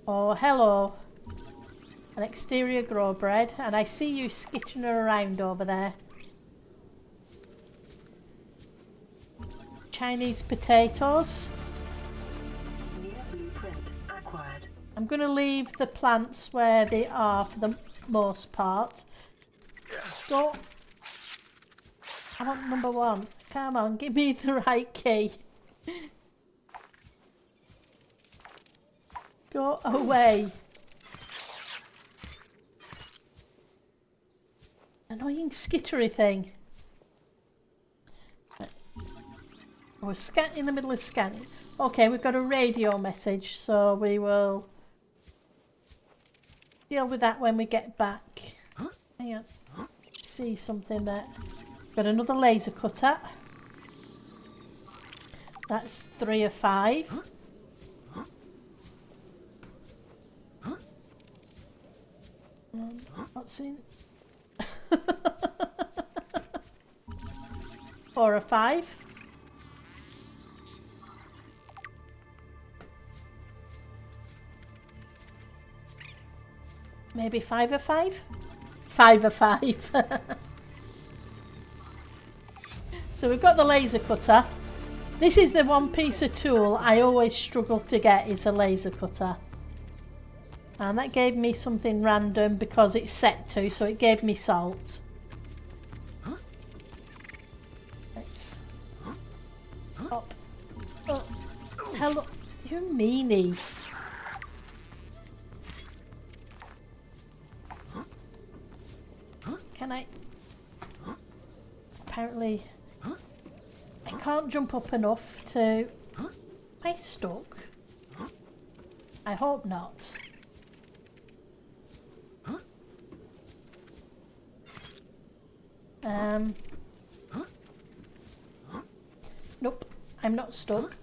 Oh, hello. An exterior grow bread, and I see you skittering around over there. Chinese potatoes. New blueprint acquired. I'm going to leave the plants where they are for the most part. Go. I want number 1. Come on, give me the right key. Go away. Annoying skittery thing. I was in the middle of scanning. Okay, we've got a radio message, so we will deal with that when we get back. Hang on. See something there. Got another laser cutter. That's 3 of 5. What's in? 4 of 5. Maybe 5 of 5? 5 of 5. So we've got the laser cutter. This is the one piece of tool I always struggle to get, is a laser cutter. And that gave me something random because it's set to, so it gave me salt. Let's up. Oh, hello, you meanie. Can I? Apparently, I can't jump up enough to. Am I stuck? I hope not. Nope, I'm not stuck.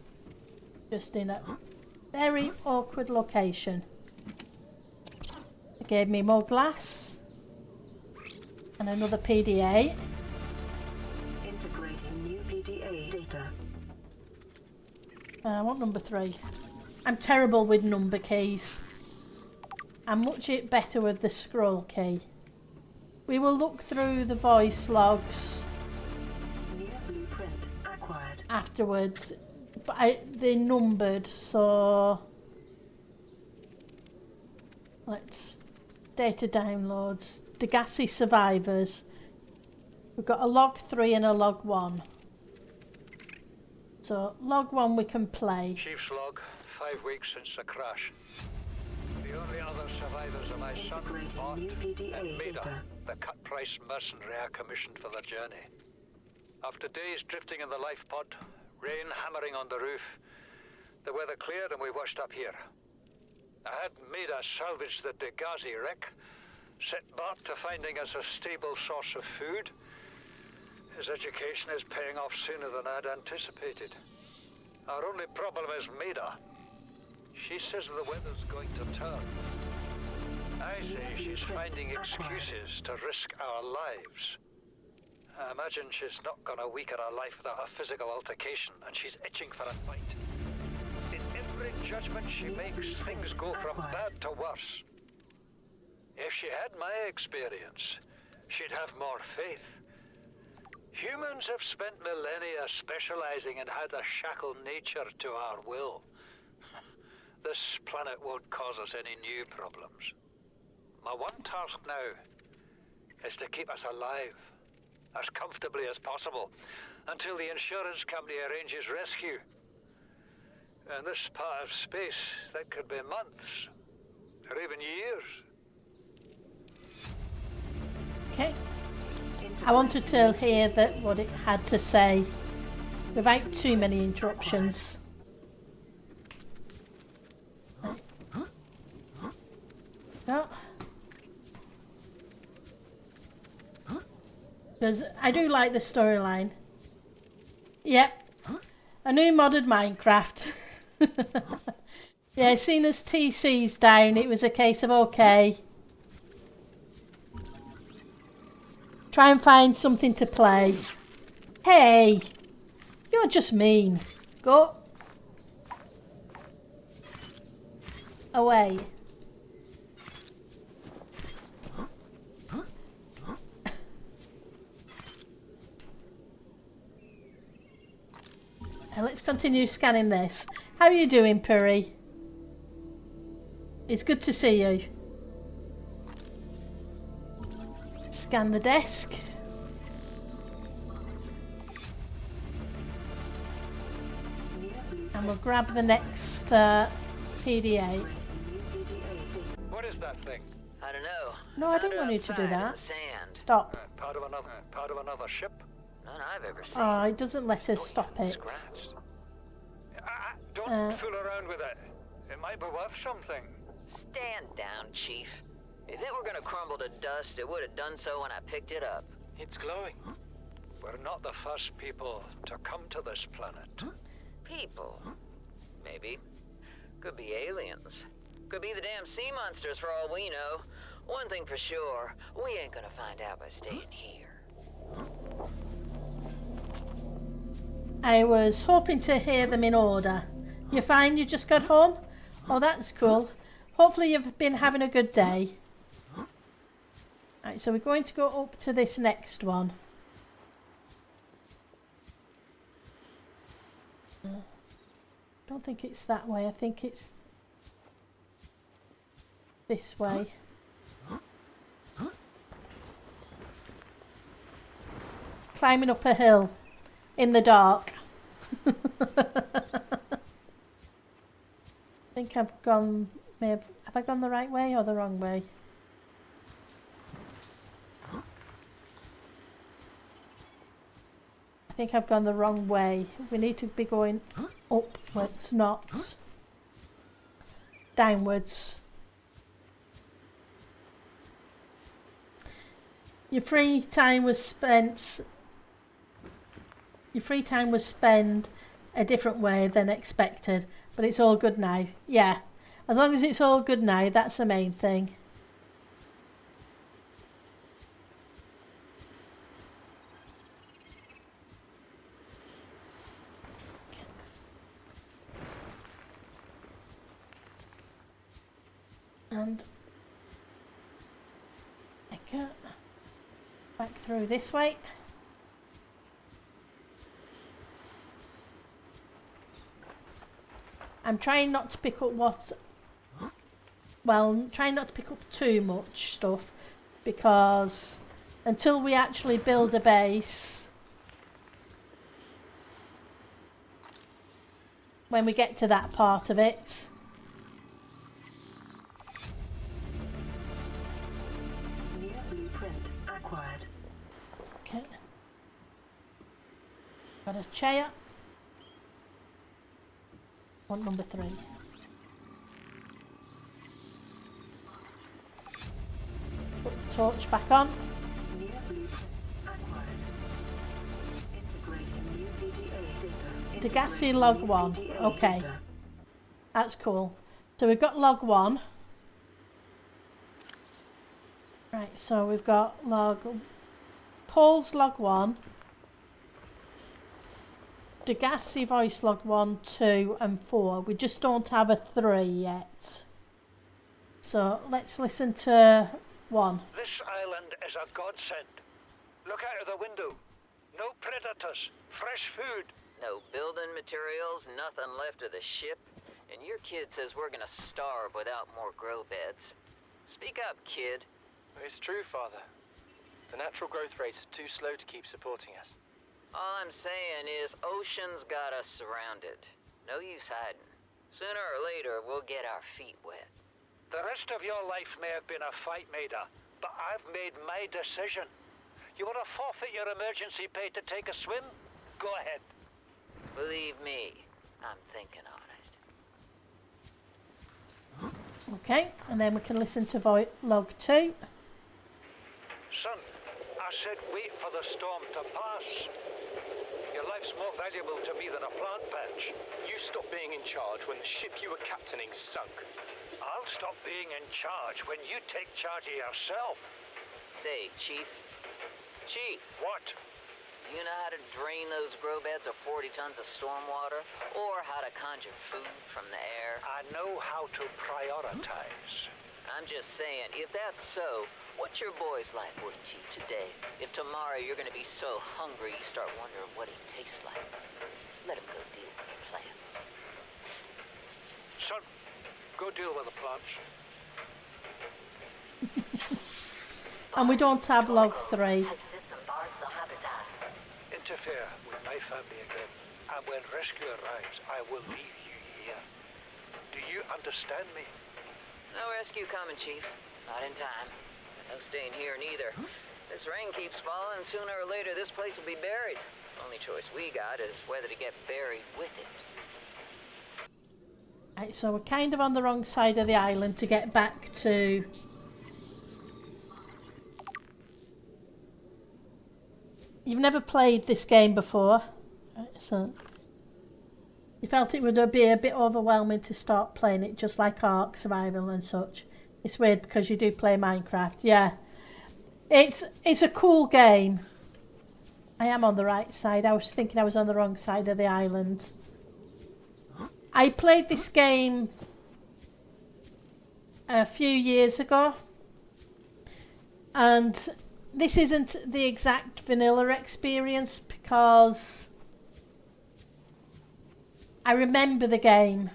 Just in a very awkward location. It gave me more glass and another PDA. Integrating new PDA data. I want number 3. I'm terrible with number keys. I'm much better with the scroll key. We will look through the voice logs New blueprint acquired. afterwards, but they're numbered, so let's data downloads. Degassi survivors. We've got a log 3 and a log 1. So log 1 we can play. Chief's log, 5 weeks since the crash. The only other survivors are my son, Integrating Mort, new PDA and Maida, data. the cut-price mercenary I commissioned for the journey. After days drifting in the life pod, rain hammering on the roof, the weather cleared and we washed up here. I had Maida salvage the Degassi wreck, set Bart to finding us a stable source of food. His education is paying off sooner than I'd anticipated. Our only problem is Maida. She says the weather's going to turn. I say she's finding excuses to risk our lives. I imagine she's not gonna weaken her life without a physical altercation, and she's itching for a fight. In every judgment she makes, things go from bad to worse. If she had my experience, she'd have more faith. Humans have spent millennia specializing in how to shackle nature to our will. This planet won't cause us any new problems. My one task now is to keep us alive, as comfortably as possible, until the insurance company arranges rescue. In this part of space, that could be months, or even years. Okay. I wanted to hear what it had to say without too many interruptions. No. Because I do like the storyline. Yep. A new modded Minecraft. Yeah, seeing as TC's down, it was a case of okay. Try and find something to play. Hey, you're just mean. Go away. And let's continue scanning this. How are you doing, Puri? It's good to see you. Scan the desk. And we'll grab the next PDA. What is that thing? I don't know. No, I didn't want you to do that. Stop. Part of another ship? None I've ever seen. Oh, it doesn't let us stop it. Scratched. Don't fool around with it. It might be worth something. Stand down, Chief. If it were gonna crumble to dust, it would have done so when I picked it up. It's glowing. We're not the first people to come to this planet. People. Maybe. Could be aliens. Could be the damn sea monsters for all we know. One thing for sure, we ain't gonna find out by staying here. I was hoping to hear them in order. You fine? You just got home? Oh, that's cool. Hopefully you've been having a good day. Right, so we're going to go up to this next one. Don't think it's that way. I think it's this way. Climbing up a hill in the dark. I think I've gone, have I gone the right way or the wrong way? I think I've gone the wrong way. We need to be going upwards, not downwards. Your free time was spent a different way than expected, but it's all good now. Yeah, as long as it's all good now, that's the main thing. And I go back through this way. I'm trying not to pick up trying not to pick up too much stuff, because until we actually build a base, when we get to that part of it. New blueprint acquired. Okay. Got a chair. Want number 3. Put the torch back on. New blueprint acquired. Integrating new PDA data. Degassi log 1. Okay. That's cool. So we've got log 1. Right, so we've got Paul's log 1. Degassi voice log 1, 2 and 4. We just don't have a 3 yet. So let's listen to 1. This island is a godsend. Look out of the window. No predators. Fresh food. No building materials, nothing left of the ship, and your kid says we're gonna starve without more grow beds. Speak up, kid. It's true, Father. The natural growth rates are too slow to keep supporting us. All I'm saying is ocean's got us surrounded. No use hiding. Sooner or later, we'll get our feet wet. The rest of your life may have been a fight, Maida, but I've made my decision. You want to forfeit your emergency pay to take a swim? Go ahead. Believe me, I'm thinking on it. Okay, and then we can listen to log 2. Son, I said wait for the storm to pass. Your life's more valuable to me than a plant patch. You stopped being in charge when the ship you were captaining sunk. I'll stop being in charge when you take charge of yourself. Say, Chief, Chief, What? you know how to drain those grow beds of 40 tons of stormwater? Or how to conjure food from the air? I know how to prioritize. I'm just saying, if that's so, what's your boy's life worth to you today? If tomorrow you're gonna be so hungry you start wondering what he tastes like, let him go deal with the plants. Son, go deal with the plants. And we don't have log 3. Interfere with my family again, and when rescue arrives, I will leave you here. Do you understand me? No rescue coming, Chief. Not in time. No staying here neither. This rain keeps falling, sooner or later this place will be buried. Only choice we got is whether to get buried with it. Right, so we're kind of on the wrong side of the island to get back to... You've never played this game before, right, so you felt it would be a bit overwhelming to start playing it, just like Ark Survival and such. It's weird because you do play Minecraft, yeah. It's a cool game. I am on the right side. I was thinking I was on the wrong side of the island. I played this game a few years ago, and this isn't the exact vanilla experience because I remember the game,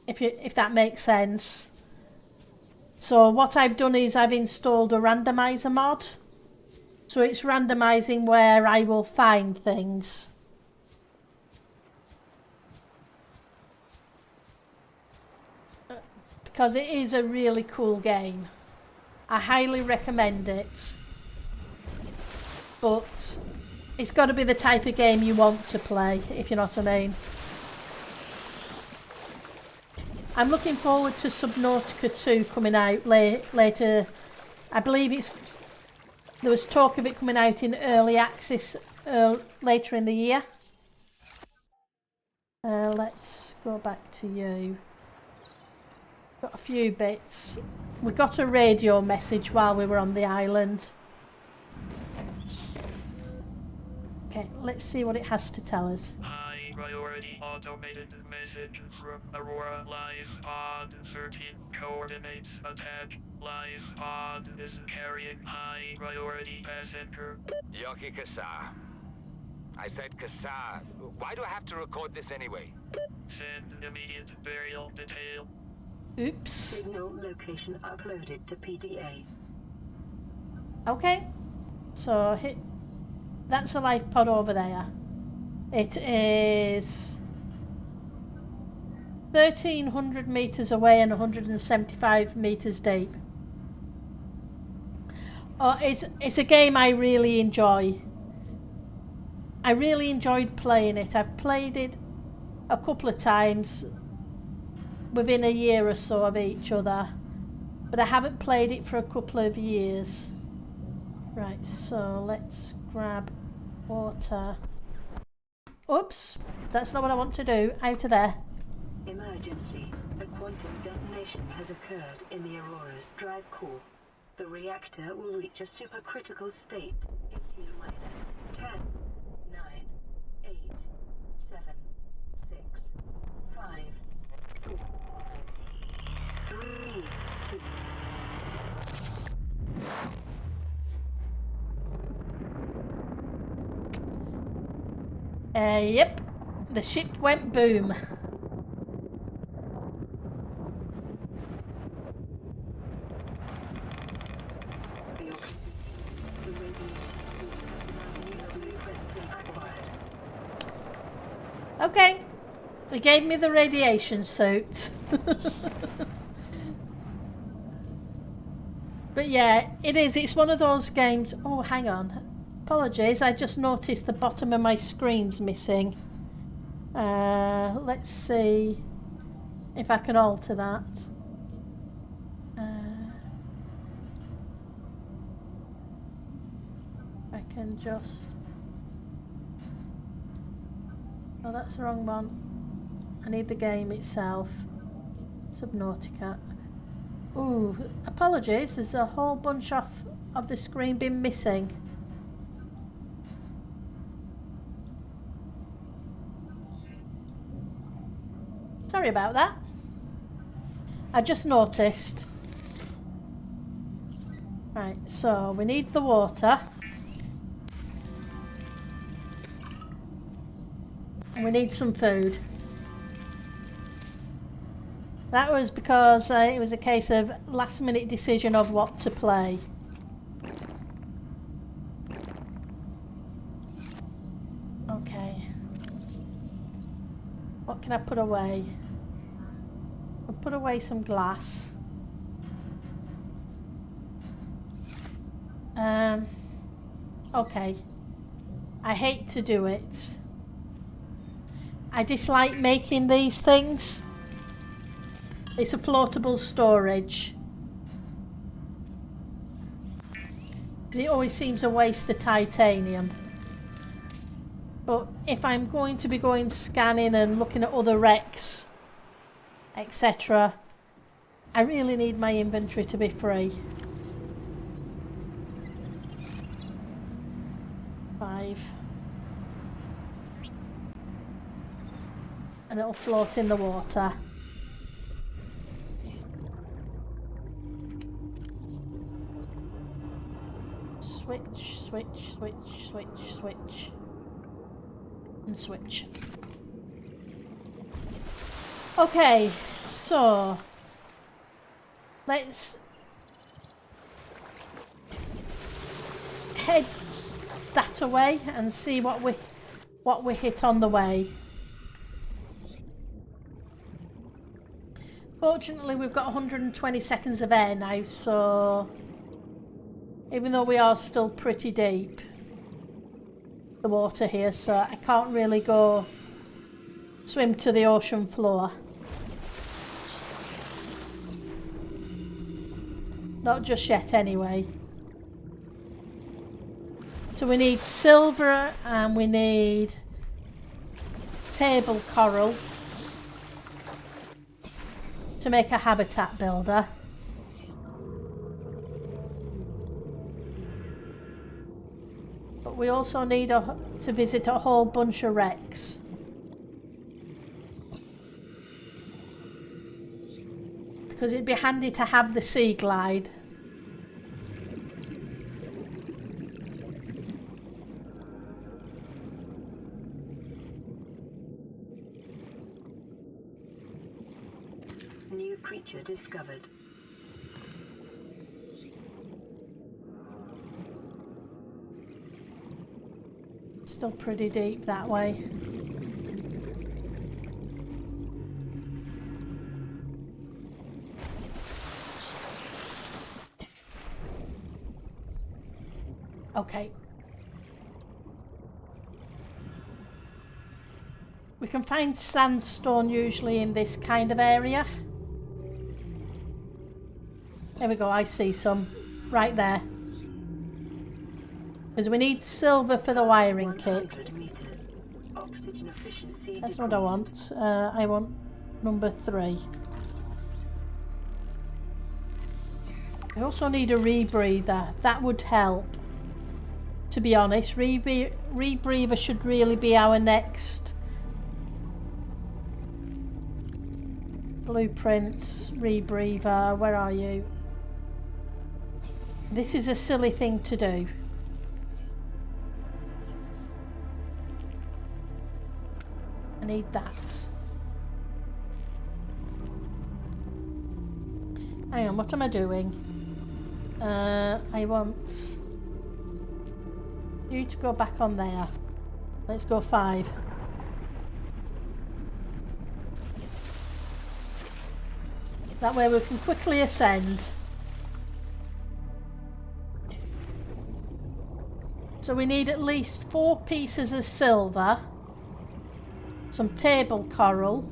if that makes sense. So what I've done is I've installed a randomizer mod. So it's randomizing where I will find things. Because it is a really cool game. I highly recommend it. But it's got to be the type of game you want to play, if you know what I mean. I'm looking forward to Subnautica 2 coming out later. I believe there was talk of it coming out in early access later in the year. Let's go back to you. Got a few bits. We got a radio message while we were on the island. Okay, let's see what it has to tell us. High priority automated message from Aurora Live Pod 13 coordinates attached. Live Pod is carrying high priority passenger. Yoki Kasa. I said Kasa. Why do I have to record this anyway? Send immediate burial detail. Oops. Signal location uploaded to PDA. Okay, so that's a life pod over there. It is 1,300 meters away and 175 meters deep. Oh, it's a game I really enjoy. I really enjoyed playing it. I've played it a couple of times within a year or so of each other, but I haven't played it for a couple of years. Right, so let's grab water. Oops, that's not what I want to do. Out of there. Emergency. A quantum detonation has occurred in the Aurora's drive core. The reactor will reach a supercritical state in T-minus 10, 9, 8, 7, 6, 5, 4, 3, 2. Yep, the ship went boom. For your convenience, the radiation suit has been new blueprints and acquired. Okay, they gave me the radiation suit. But yeah, it's one of those games. Oh, hang on. Apologies, I just noticed the bottom of my screen's missing. Let's see if I can alter that. I can just... Oh, that's the wrong one. I need the game itself. Subnautica. Ooh, apologies, there's a whole bunch of the screen been missing. Sorry about that. I just noticed. Right, so we need the water. And we need some food. That was because it was a case of last minute decision of what to play. Okay. What can I put away? I'll put away some glass. Okay. I hate to do it. I dislike making these things. It's a floatable storage. Because it always seems a waste of titanium. But if I'm going to be going scanning and looking at other wrecks, etc., I really need my inventory to be free. 5. And it'll float in the water. Switch, switch, switch, switch, switch. And switch. Okay, so let's head that away and see what we hit on the way. Fortunately, we've got 120 seconds of air now, so even though we are still pretty deep, the water here, so I can't really go swim to the ocean floor. Not just yet, anyway. So we need silver and we need table coral to make a habitat builder. But we also need to visit a whole bunch of wrecks. Because it'd be handy to have the sea glide. New creature discovered. Still pretty deep that way. Okay. We can find sandstone usually in this kind of area. There we go, I see some. Right there. Because we need silver for the wiring kit. Oxygen efficiency That's what I want. I want number 3. We also need a rebreather. That would help. To be honest, rebreather should really be our next blueprints. Rebreather, where are you? This is a silly thing to do. I need that. Hang on, what am I doing? I want you to go back on there. Let's go 5. That way we can quickly ascend. So we need at least 4 pieces of silver, some table coral,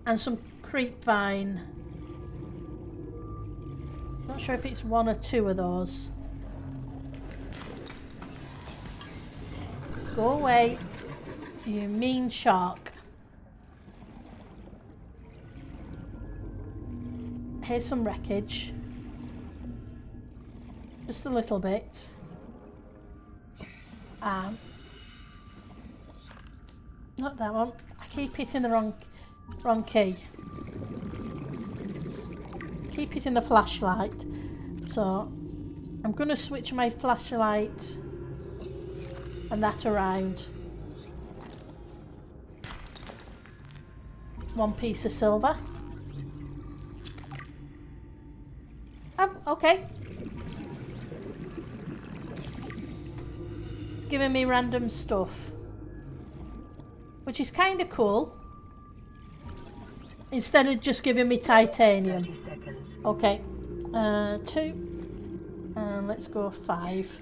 and some creep vine. Not sure if it's 1 or 2 of those. Go away, you mean shark. Here's some wreckage. Just a little bit. Not that one. I keep hitting the wrong key. Keep hitting the flashlight. So I'm going to switch my flashlight and that around. 1 piece of silver. Oh, okay. It's giving me random stuff, which is kind of cool. Instead of just giving me titanium. 30 seconds. Okay. 2. And let's go 5.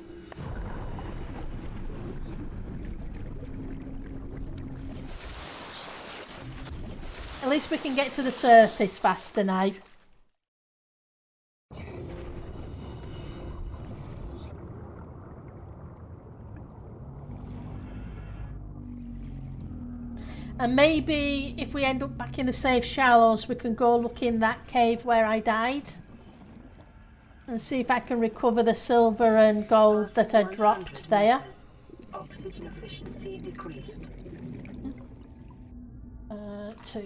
At least we can get to the surface faster now. And maybe if we end up back in the safe shallows, we can go look in that cave where I died and see if I can recover the silver and gold that I dropped there. Oxygen efficiency decreased. 2.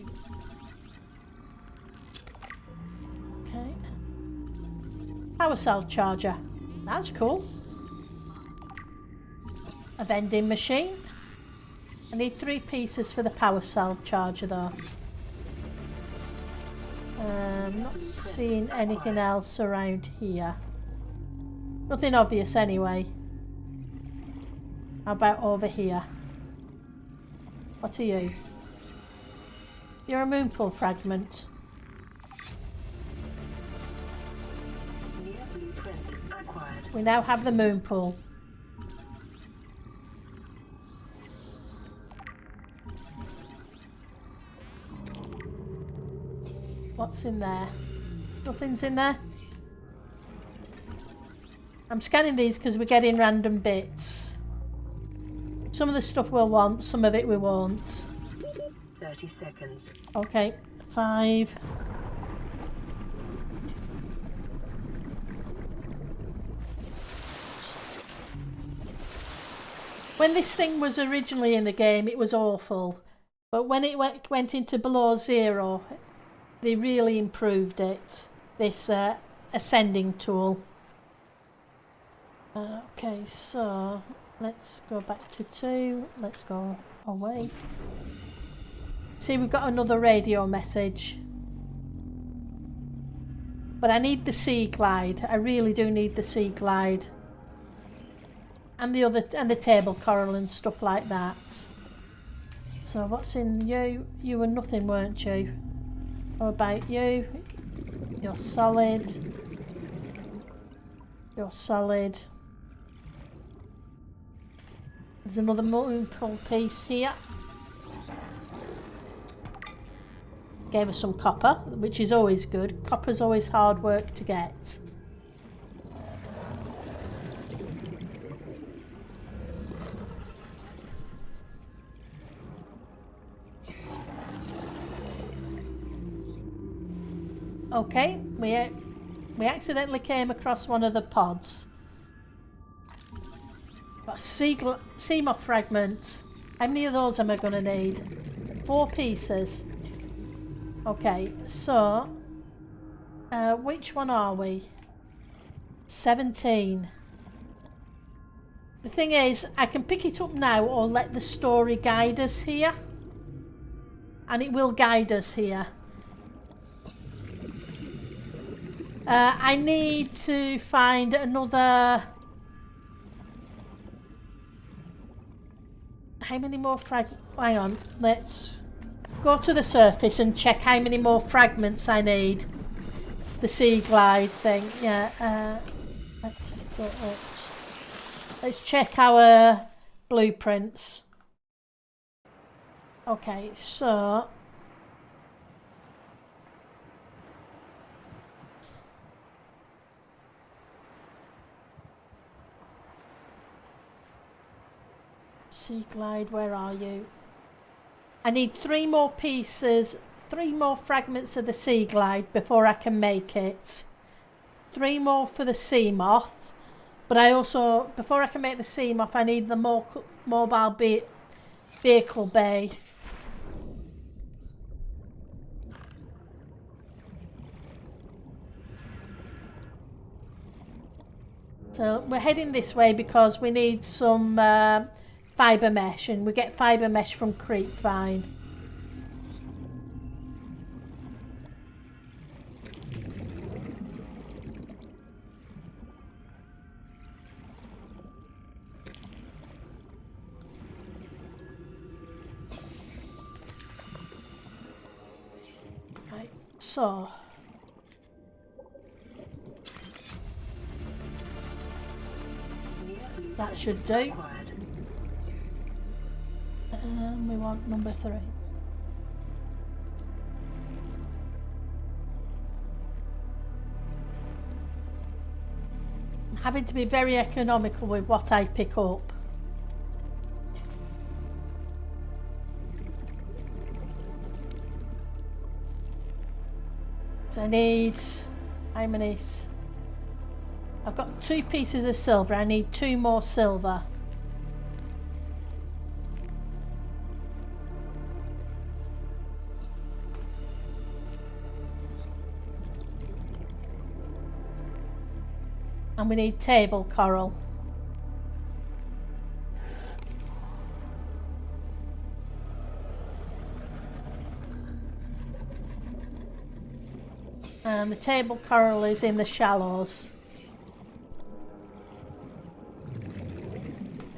Okay. Power cell charger. That's cool. A vending machine. I need 3 pieces for the power cell charger though. Not seeing anything else around here. Nothing obvious anyway. How about over here? What are you? You're a moonpool fragment. New blueprint acquired. We now have the moonpool. What's in there? Nothing's in there. I'm scanning these because we're getting random bits. Some of the stuff we'll want, some of it we won't. 30 seconds. Okay, 5. When this thing was originally in the game, it was awful. But when it went into below 0, they really improved it. This ascending tool. Okay, so let's go back to 2. Let's go away. See, we've got another radio message. But I need the sea glide. I really do need the sea glide. And the table coral and stuff like that. So what's in you? You were nothing, weren't you? What about you? You're solid. You're solid. There's another moonpool piece here. Gave us some copper, which is always good. Copper's always hard work to get. Okay, we accidentally came across one of the pods. Got a sea moth fragment. How many of those am I going to need? 4 pieces. Okay, so which one are we? 17. The thing is, I can pick it up now or let the story guide us here. And it will guide us here. I need to find another... How many more hang on, let's go to the surface and check how many more fragments I need. The sea glide thing, yeah. Let's go up. Let's check our blueprints. Okay, so... Sea glide, where are you? I need 3 more pieces, 3 more fragments of the sea glide before I can make it. 3 more for the sea moth, but I also, before I can make the sea moth, I need the more mobile vehicle bay. So we're heading this way because we need some fibre mesh, and we get fibre mesh from Creepvine. Right, so that should do. We want number 3. I'm having to be very economical with what I pick up. So I need, how many? I've got 2 pieces of silver. I need 2 more silver. And we need table coral. And the table coral is in the shallows.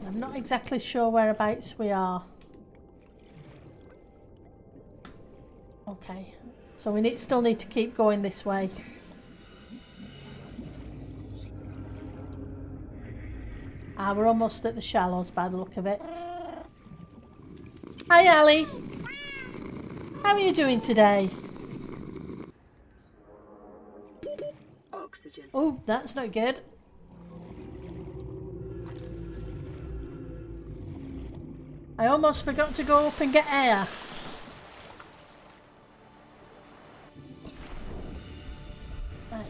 I'm not exactly sure whereabouts we are. Okay, so we still need to keep going this way. We're almost at the shallows by the look of it. Hi Ali! How are you doing today? Oxygen. Oh, that's not good. I almost forgot to go up and get air. Right.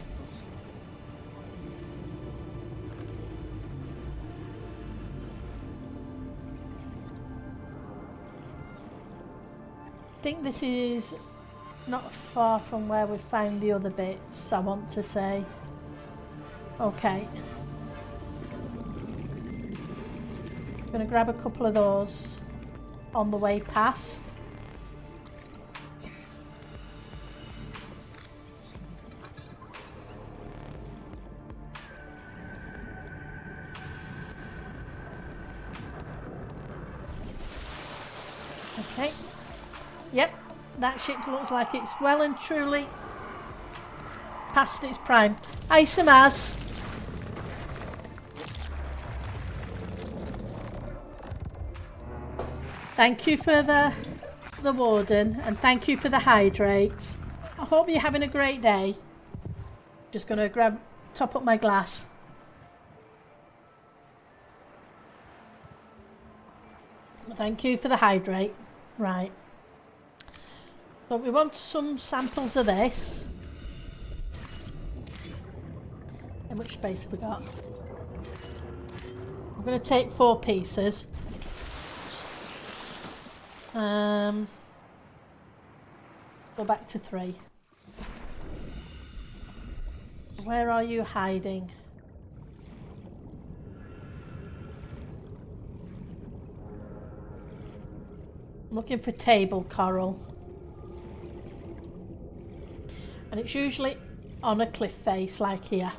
I think this is not far from where we found the other bits, I want to say. Okay. I'm gonna grab a couple of those on the way past. Okay. Yep, that ship looks like it's well and truly past its prime. Hi, Samaz. Thank you for the warden, and thank you for the hydrates. I hope you're having a great day. Just gonna top up my glass. Thank you for the hydrate. Right. So we want some samples of this. How much space have we got? I'm going to take 4 pieces. Go back to 3. Where are you hiding? I'm looking for table coral. And it's usually on a cliff face like here.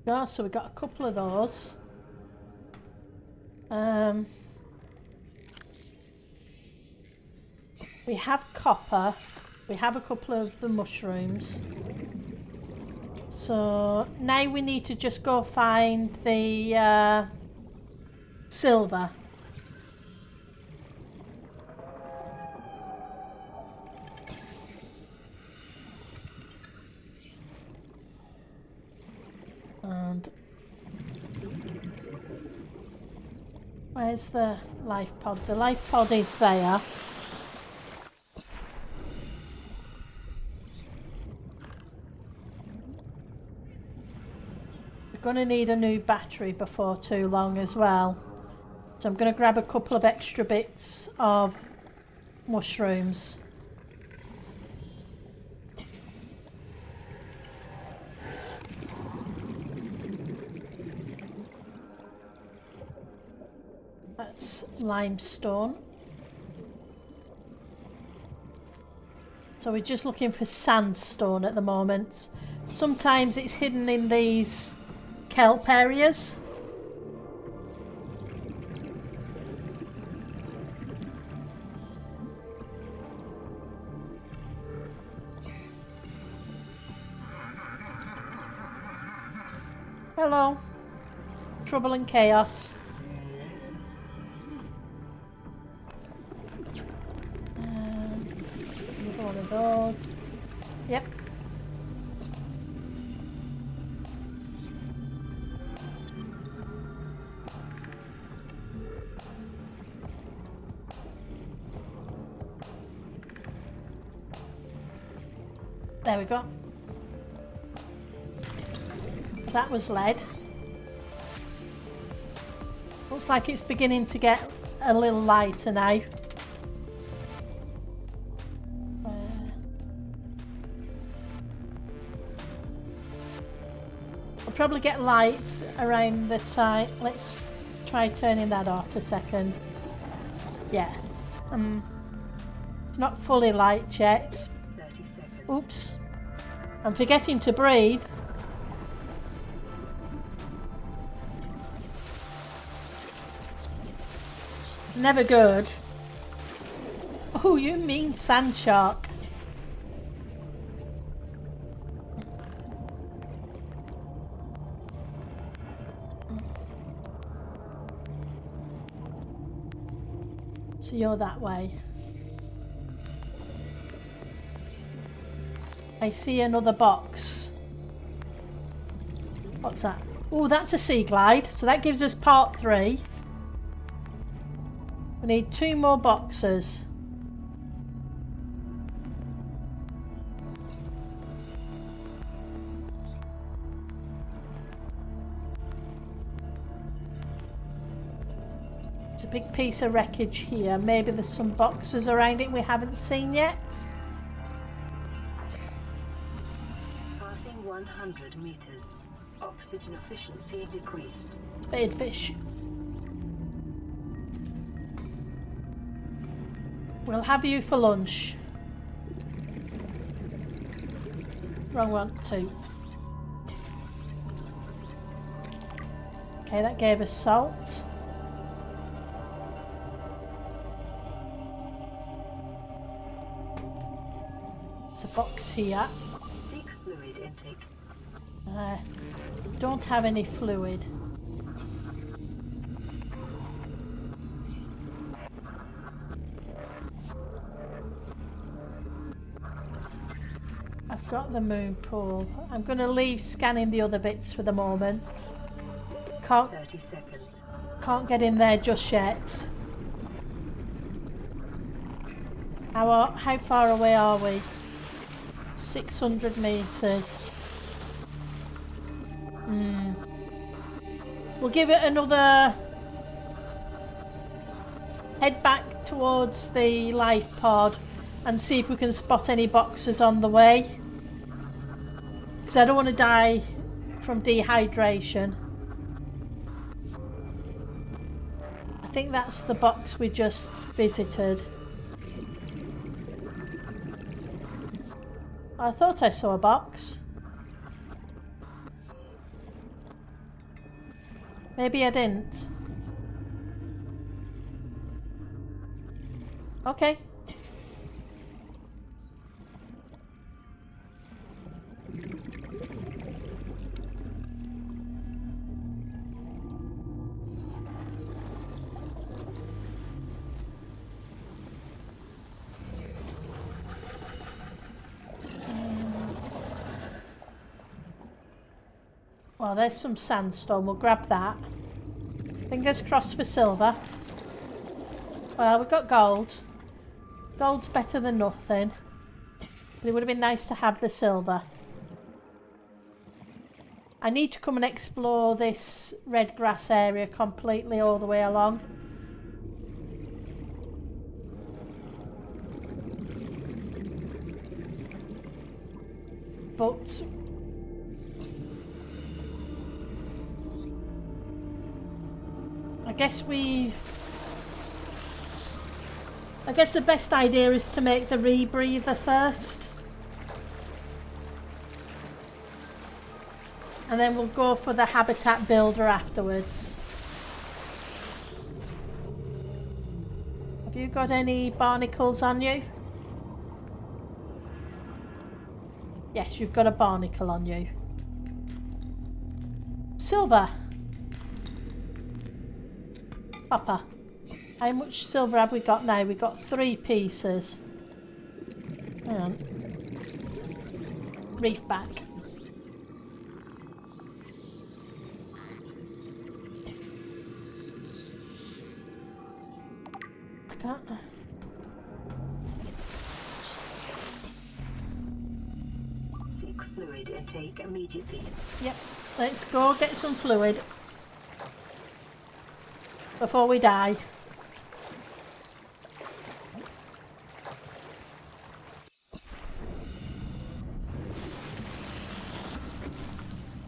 Oh, so we've got a couple of those. We have copper. We have a couple of the mushrooms. So now we need to just go find the silver. And where's the life pod? The life pod is there. Gonna need a new battery before too long as well. So I'm gonna grab a couple of extra bits of mushrooms. That's limestone. So we're just looking for sandstone at the moment. Sometimes it's hidden in these kelp areas. Hello. Trouble and chaos. Another one of those. Yep. There we go. That was lead. Looks like it's beginning to get a little lighter now. I'll probably get light around the time. Let's try turning that off a second. Yeah. It's not fully light yet. 30 seconds. Oops. I'm forgetting to breathe. It's never good. Oh, you mean sand shark. So you're that way. I see another box. What's that? Oh, that's a sea glide. So that gives us part 3. We need 2 more boxes. It's a big piece of wreckage here. Maybe there's some boxes around it we haven't seen yet. Passing 100 meters. Oxygen efficiency decreased. Bait fish. We'll have you for lunch. Wrong one, 2. Okay, that gave us salt. There's a box here. Seek fluid intake. Don't have any fluid. I've got the moon pool. I'm going to leave scanning the other bits for the moment. 30 seconds. Can't get in there just yet. How far away are we? 600 meters. We'll give it another... Head back towards the life pod and see if we can spot any boxes on the way. Because I don't want to die from dehydration. I think that's the box we just visited. I thought I saw a box. Maybe I didn't. Okay. Well, there's some sandstone. We'll grab that. Fingers crossed for silver. Well, we've got gold. Gold's better than nothing. But it would have been nice to have the silver. I need to come and explore this red grass area completely all the way along. But I guess the best idea is to make the rebreather first. And then we'll go for the habitat builder afterwards. Have you got any barnacles on you? Yes, you've got a barnacle on you. Silver. Copper. How much silver have we got now? We've got 3 pieces. Hang on. Reef back. I can't. Seek fluid intake immediately. Yep. Let's go get some fluid before we die.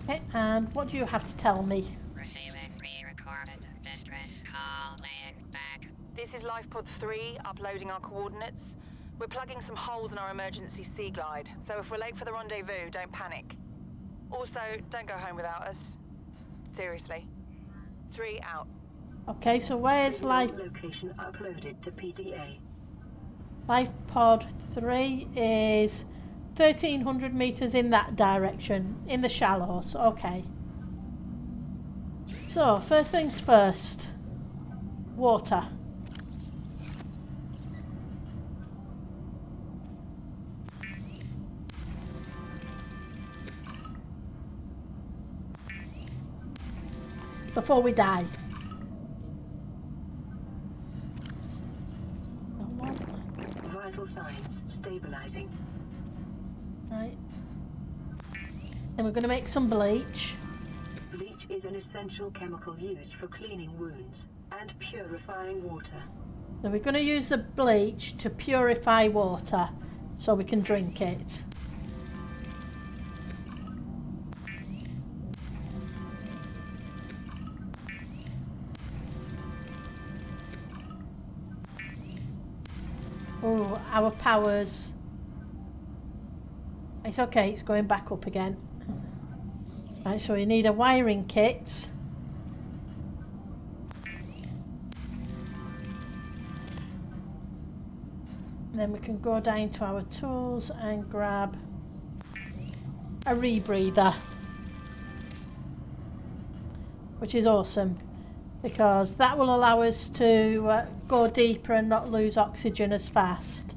Okay, and what do you have to tell me? Receiving pre-recorded distress call laying back. This is Lifepod 3, uploading our coordinates. We're plugging some holes in our emergency sea glide, so if we're late for the rendezvous, don't panic. Also, don't go home without us. Seriously. 3 out. Okay, so where's Location uploaded to PDA. Life pod 3 is 1300 meters in that direction, in the shallows. Okay. So, first things first. Water. Before we die. Vital signs stabilizing. Right. Then we're going to make some bleach. Bleach is an essential chemical used for cleaning wounds and purifying water. So we're going to use the bleach to purify water so we can drink it. Oh, our powers. It's okay, it's going back up again. Right, so we need a wiring kit. Then we can go down to our tools and grab a rebreather. Which is awesome, because that will allow us to go deeper and not lose oxygen as fast.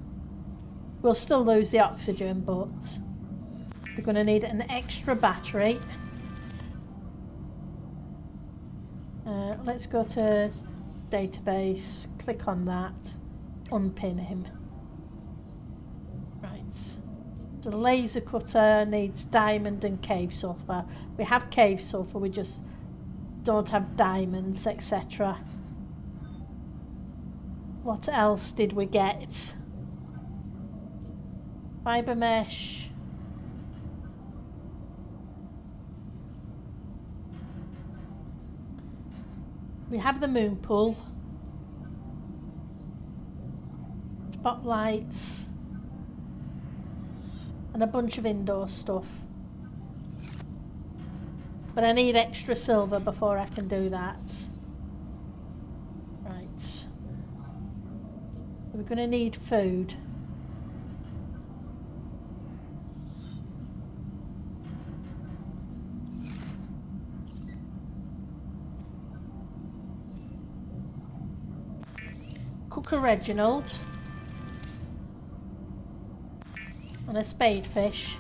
We'll still lose the oxygen, but we're going to need an extra battery. Let's go to database, click on that, unpin him. Right, so the laser cutter needs diamond and cave sulfur. We have cave sulfur, we just don't have diamonds, etc. What else did we get? Fiber mesh. We have the moon pool. Spotlights. And a bunch of indoor stuff. But I need extra silver before I can do that. Right. We're going to need food. Cook a Reginald. And a spadefish.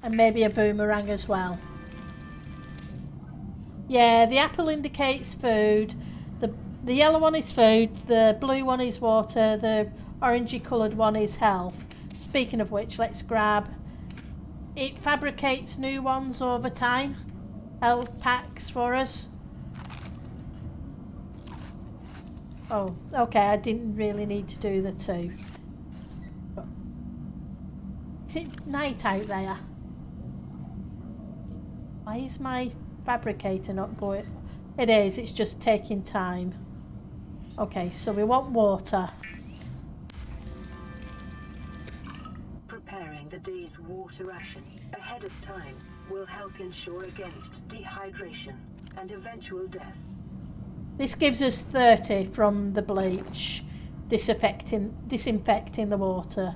And maybe a boomerang as well. Yeah, the apple indicates food. The yellow one is food. The blue one is water. The orangey coloured one is health. Speaking of which, let's grab it fabricates new ones over time. Health packs for us. Oh, okay, I didn't really need to do the 2. Is it night out there? Why is my fabricator not going? It is, it's just taking time. Okay, so we want water. Preparing the day's water ration ahead of time will help ensure against dehydration and eventual death. This gives us 30 from the bleach, disinfecting the water.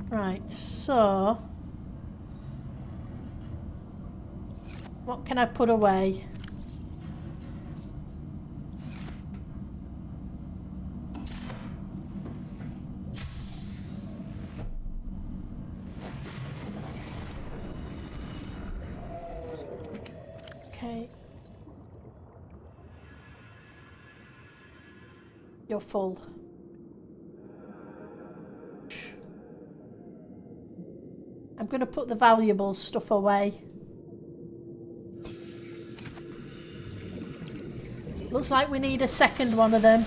Right, so what can I put away? Okay. You're full. I'm going to put the valuable stuff away. Looks like we need a second one of them.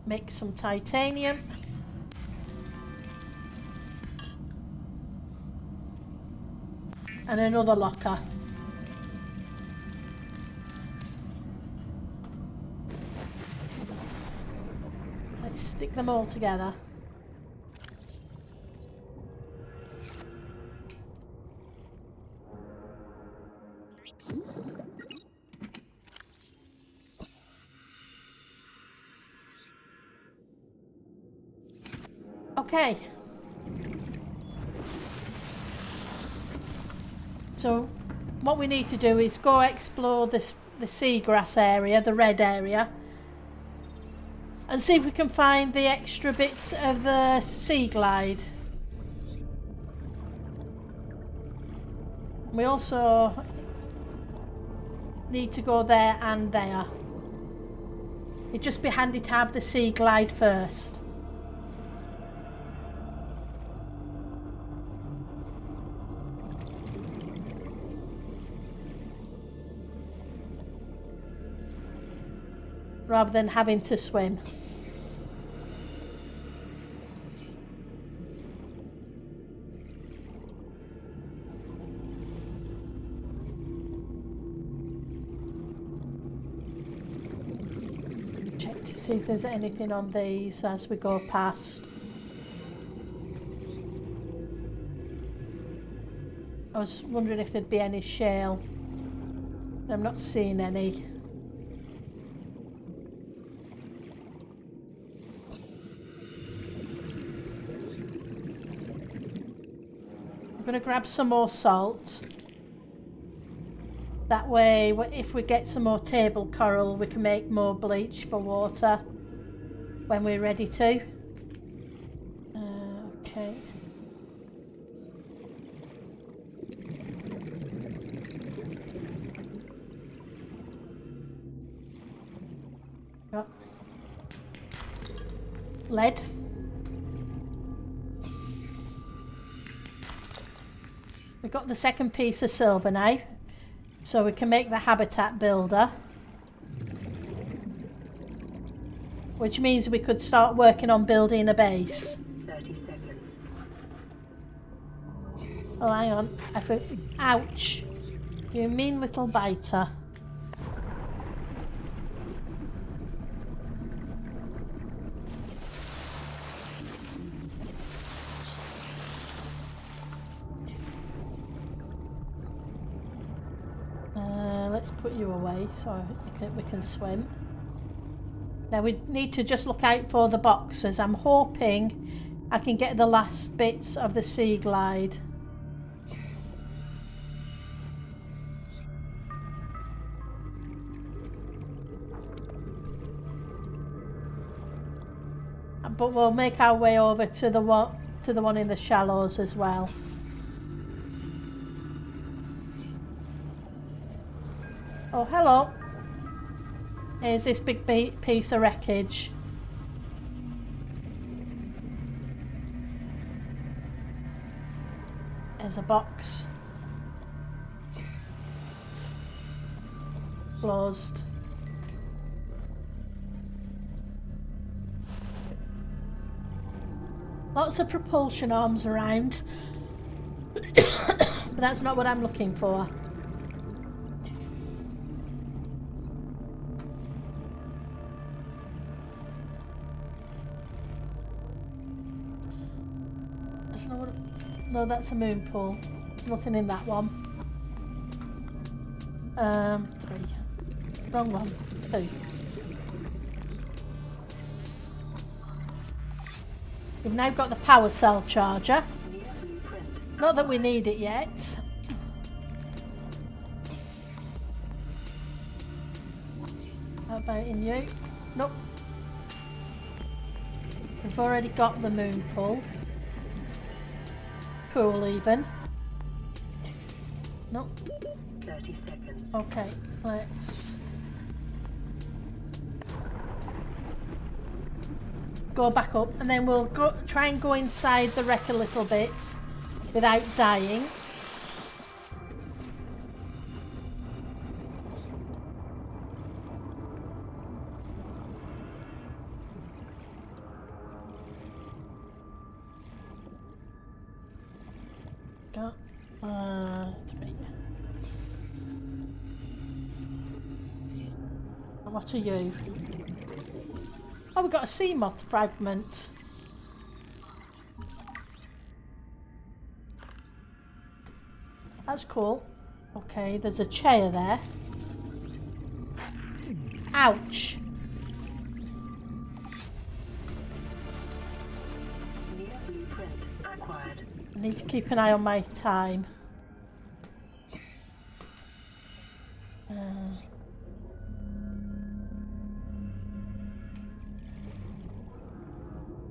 Make some titanium. And another locker. Let's stick them all together. Okay. So what we need to do is go explore the seagrass area, the red area, and see if we can find the extra bits of the sea glide. We also need to go there and there. It'd just be handy to have the sea glide first. Rather than having to swim. Check to see if there's anything on these as we go past. I was wondering if there'd be any shale. I'm not seeing any. I'm going to grab some more salt. That way, if we get some more table coral, we can make more bleach for water when we're ready to. Okay. Got lead. We've got the second piece of silver now, so we can make the habitat builder, which means we could start working on building a base. 30 seconds. Oh, hang on. Ouch. You mean little biter. Let's put you away so we can swim. Now we need to just look out for the boxes. I'm hoping I can get the last bits of the sea glide. But we'll make our way over to the one in the shallows as well. Oh, hello. Here's this big piece of wreckage. There's a box. Closed. Lots of propulsion arms around. But that's not what I'm looking for. That's not what... No, that's a moon pool. There's nothing in that one. 3. Wrong one. 2. We've now got the power cell charger. Not that we need it yet. How about in you? Nope. We've already got the moon pool. Pool even. Nope. 30 seconds. Okay, let's go back up and then we'll go try and go inside the wreck a little bit without dying. Got 3. What are you? Oh, we've got a sea moth fragment. That's cool. Okay, there's a chair there. Ouch. New blueprint acquired. I need to keep an eye on my time.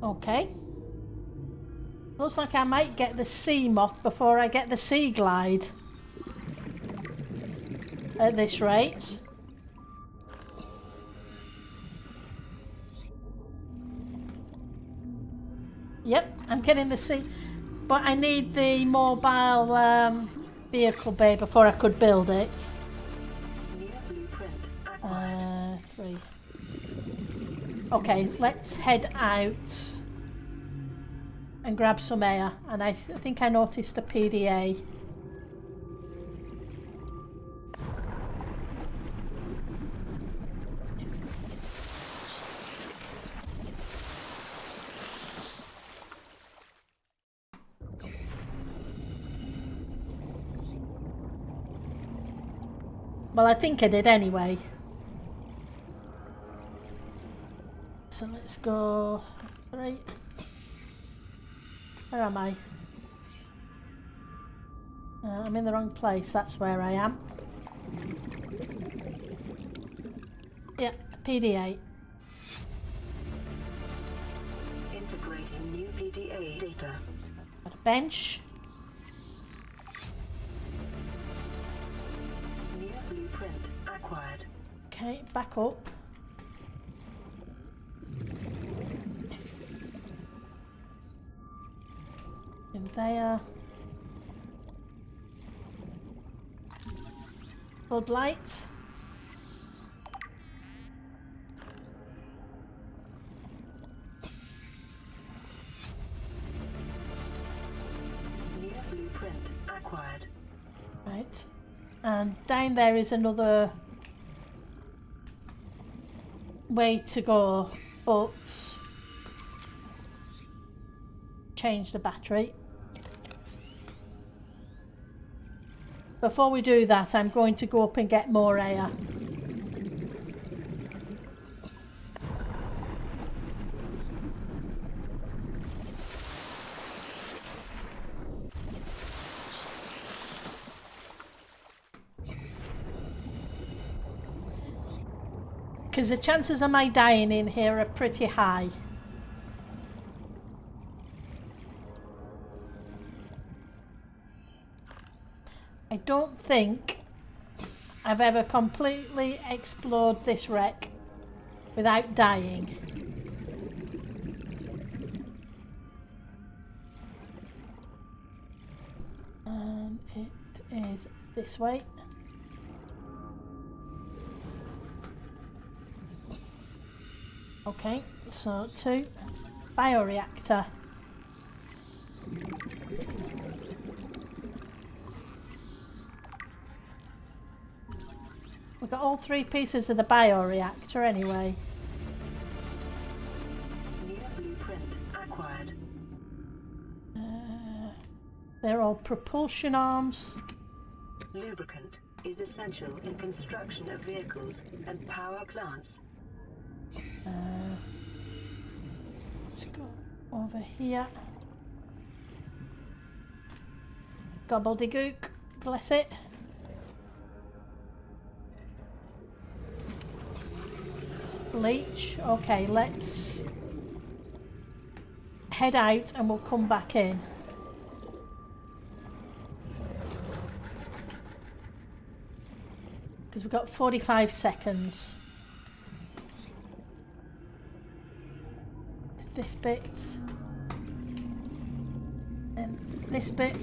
Okay. Looks like I might get the sea moth before I get the sea glide. At this rate. Yep, I'm getting the sea... But I need the mobile vehicle bay before I could build it. New blueprint acquired. 3. Okay, let's head out and grab some air. And I think I noticed a PDA. Well, I think I did anyway. So let's go. Right. Where am I? I'm in the wrong place. That's where I am. Yeah, PDA. Integrating new PDA data. Got a bench. New blueprint acquired. Okay, back up. In there. Floodlight. New blueprint acquired. Right. And down there is another way to go, but change the battery. Before we do that, I'm going to go up and get more air. Because the chances of my dying in here are pretty high. I don't think I've ever completely explored this wreck without dying. is this way. Okay, so to bioreactor. We've got all 3 pieces of the bioreactor anyway. New blueprint acquired. They're all propulsion arms. Lubricant is essential in construction of vehicles and power plants. Let's go over here. Gobbledygook, bless it. Bleach. Okay, let's head out and we'll come back in. Because we've got 45 seconds. This bit. And this bit.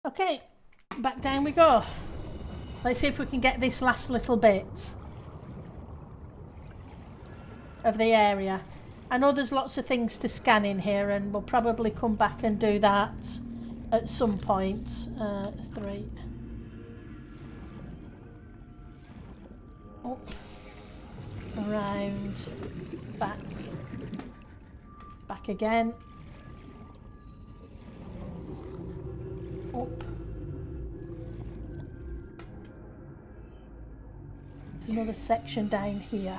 Okay, back down we go. Let's see if we can get this last little bit of the area. I know there's lots of things to scan in here and we'll probably come back and do that at some point. 3. Up, around, back, back again. Up. There's another section down here.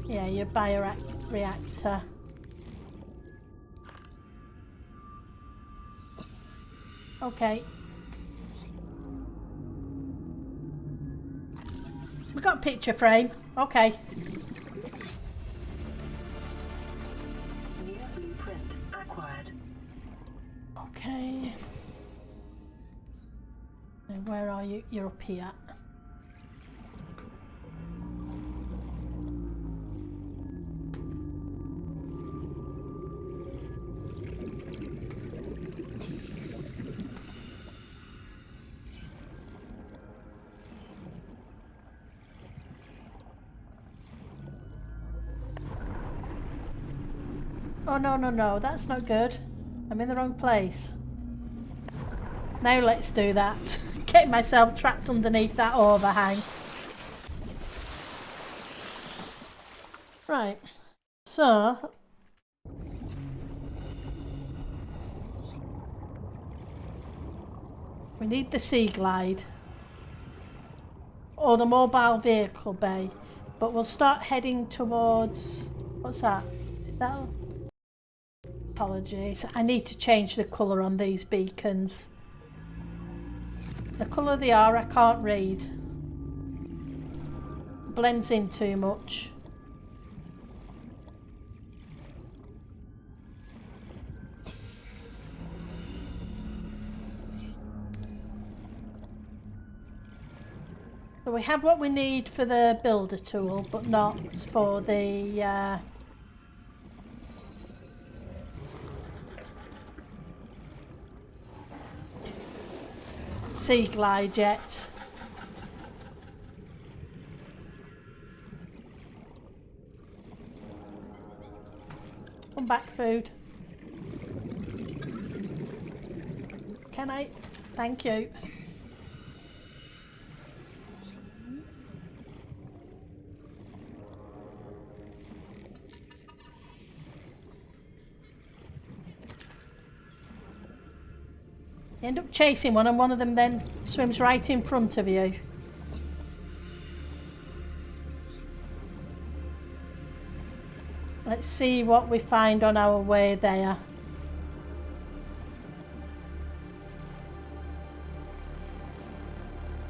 Yeah, your bioreactor. Okay. We got a picture frame. Okay. New blueprint acquired. Okay. And where are you? You're up here. Oh no, no, no, that's not good. I'm in the wrong place. Now let's do that. Get myself trapped underneath that overhang. Right, so we need the sea glide or the mobile vehicle bay, but we'll start heading towards, what's that? Is that? Apologies, I need to change the colour on these beacons. The colour they are, I can't read. Blends in too much. So we have what we need for the builder tool, but not for the sea glide yet. Come back, food. Can I? Thank you. You end up chasing one and one of them then swims right in front of you. Let's see what we find on our way there.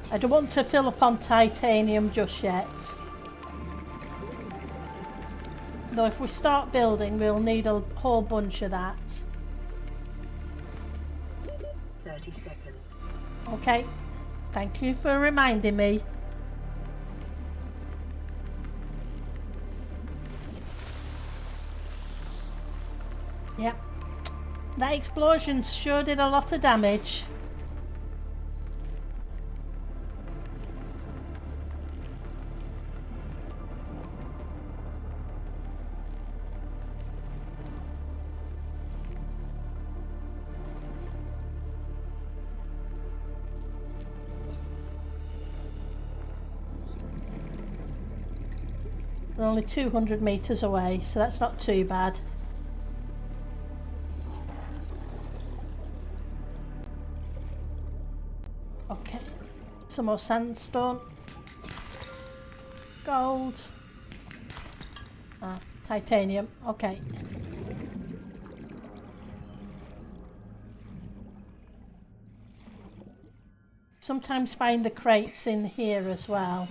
I don't want to fill up on titanium just yet. Though if we start building, we'll need a whole bunch of that. 30 seconds. Okay. Thank you for reminding me. Yep. That explosion sure did a lot of damage. We're only 200 meters away, so that's not too bad. Okay, some more sandstone. Gold. Titanium. Okay. Sometimes find the crates in here as well.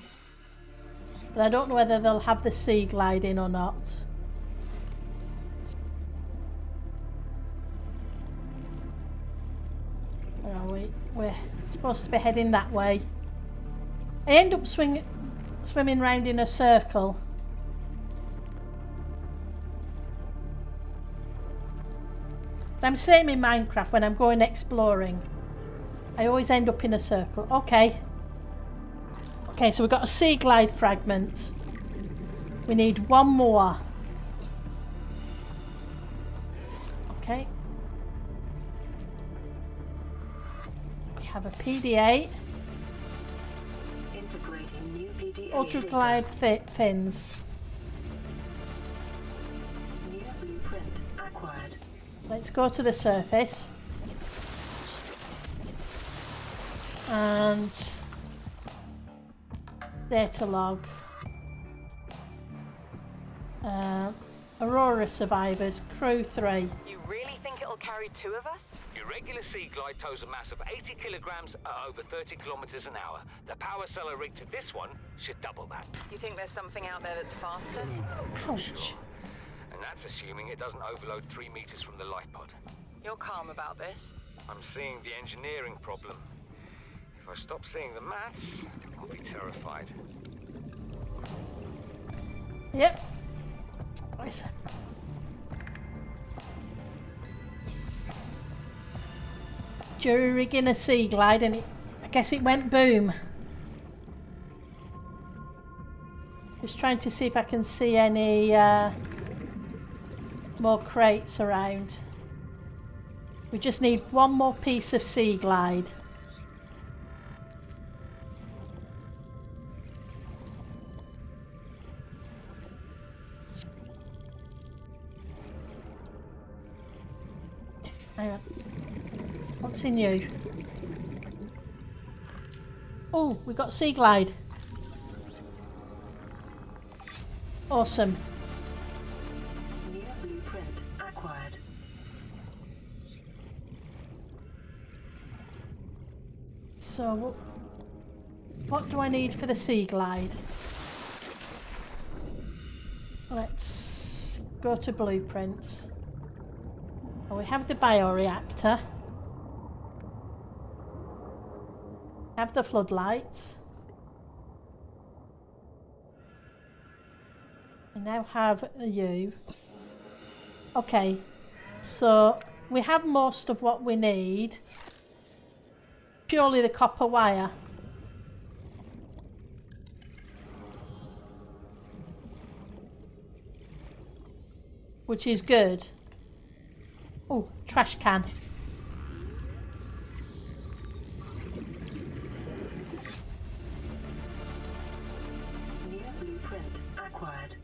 But I don't know whether they'll have the sea glide in or not. Where are we? We're supposed to be heading that way. I end up swimming round in a circle. But I'm same in Minecraft when I'm going exploring. I always end up in a circle. Okay. Okay, so we've got a sea glide fragment. We need one more. Okay. We have a PDA. Integrating new PDA Ultra data. glide fins. New blueprint acquired. Let's go to the surface. And data log. Aurora survivors, crew 3. You really think it'll carry 2 of us? Your regular sea glide tows a mass of 80 kilograms at over 30 kilometers an hour. The power cellar rig to this one should double that. You think there's something out there that's faster? Ouch. And that's assuming it doesn't overload 3 meters from the life pod. You're calm about this? I'm seeing the engineering problem. If I stop seeing the maths, I'll be terrified. Yep. Nice. Jury rigging a sea glide and I guess it went boom. Just trying to see if I can see any more crates around. We just need one more piece of sea glide. Hang on. What's in you? Oh, we got sea glide. Awesome. New blueprint acquired. So, what do I need for the sea glide? Let's go to blueprints. Well, we have the bioreactor. Have the floodlights. We now have the U. Okay, so we have most of what we need. Purely the copper wire. Which is good. Oh, trash can. New blueprint acquired.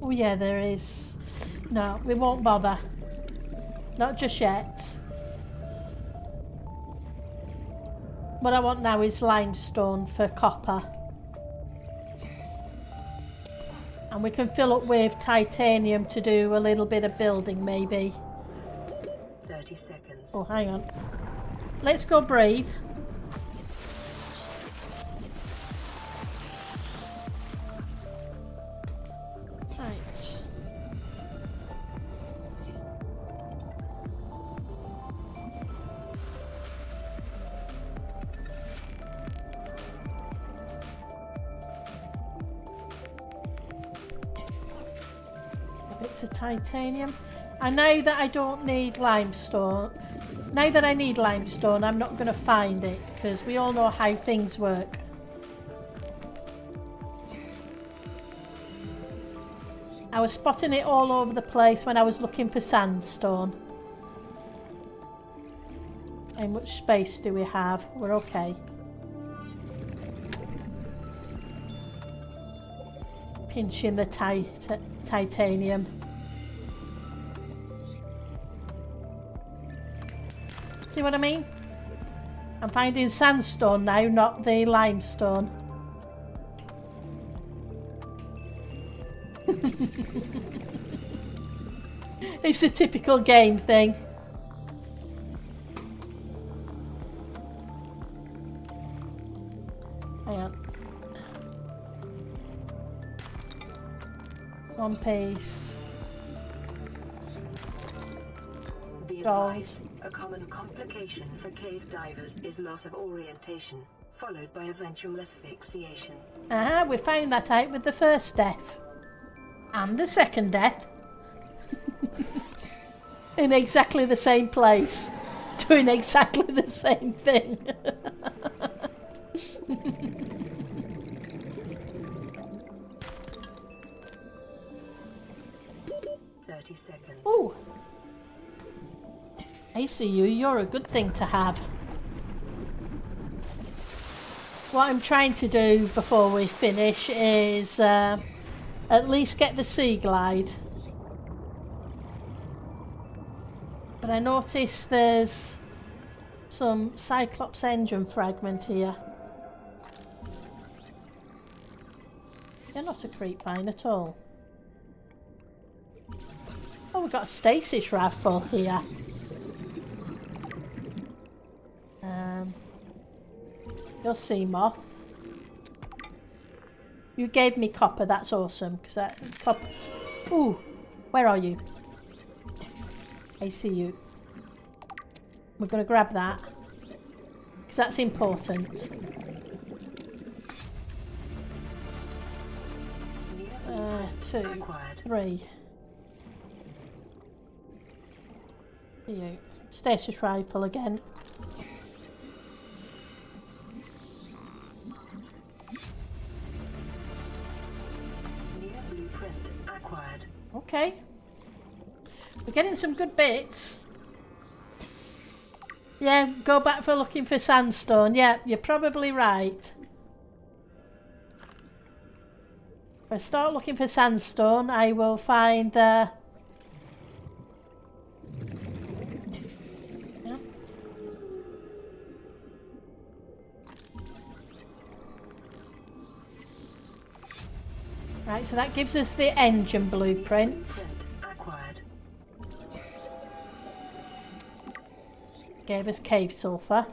Oh yeah, there is. No, we won't bother. Not just yet. What I want now is limestone for copper. And we can fill up with titanium to do a little bit of building maybe. 30 seconds. Oh, hang on. Let's go breathe. Right. Bits of titanium. And now that I don't need limestone, now that I need limestone, I'm not going to find it because we all know how things work. I was spotting it all over the place when I was looking for sandstone. How much space do we have? We're okay. Pinching the titanium. See what I mean? I'm finding sandstone now, not the limestone. It's a typical game thing. Hang on. One piece. Be Gold. advised, a common complication for cave divers is loss of orientation, followed by eventual asphyxiation. We found that out with the first death. And the second death. In exactly the same place. Doing exactly the same thing. 30 seconds. Ooh. I see you. You're a good thing to have. What I'm trying to do before we finish is at least get the sea glide. But I noticed there's some Cyclops engine fragment here. You're not a creep vine at all. Oh, we've got a stasis rifle here. You'll see, moth. You gave me copper, that's awesome. Because that copper. Ooh, where are you? I see you. We're going to grab that. Because that's important. 2, 3. You. Stasis rifle again. Okay. We're getting some good bits. Yeah, go back for looking for sandstone. Yeah, you're probably right. If I start looking for sandstone, I will find yeah. Right, so that gives us the engine blueprint. Gave us cave sulfur.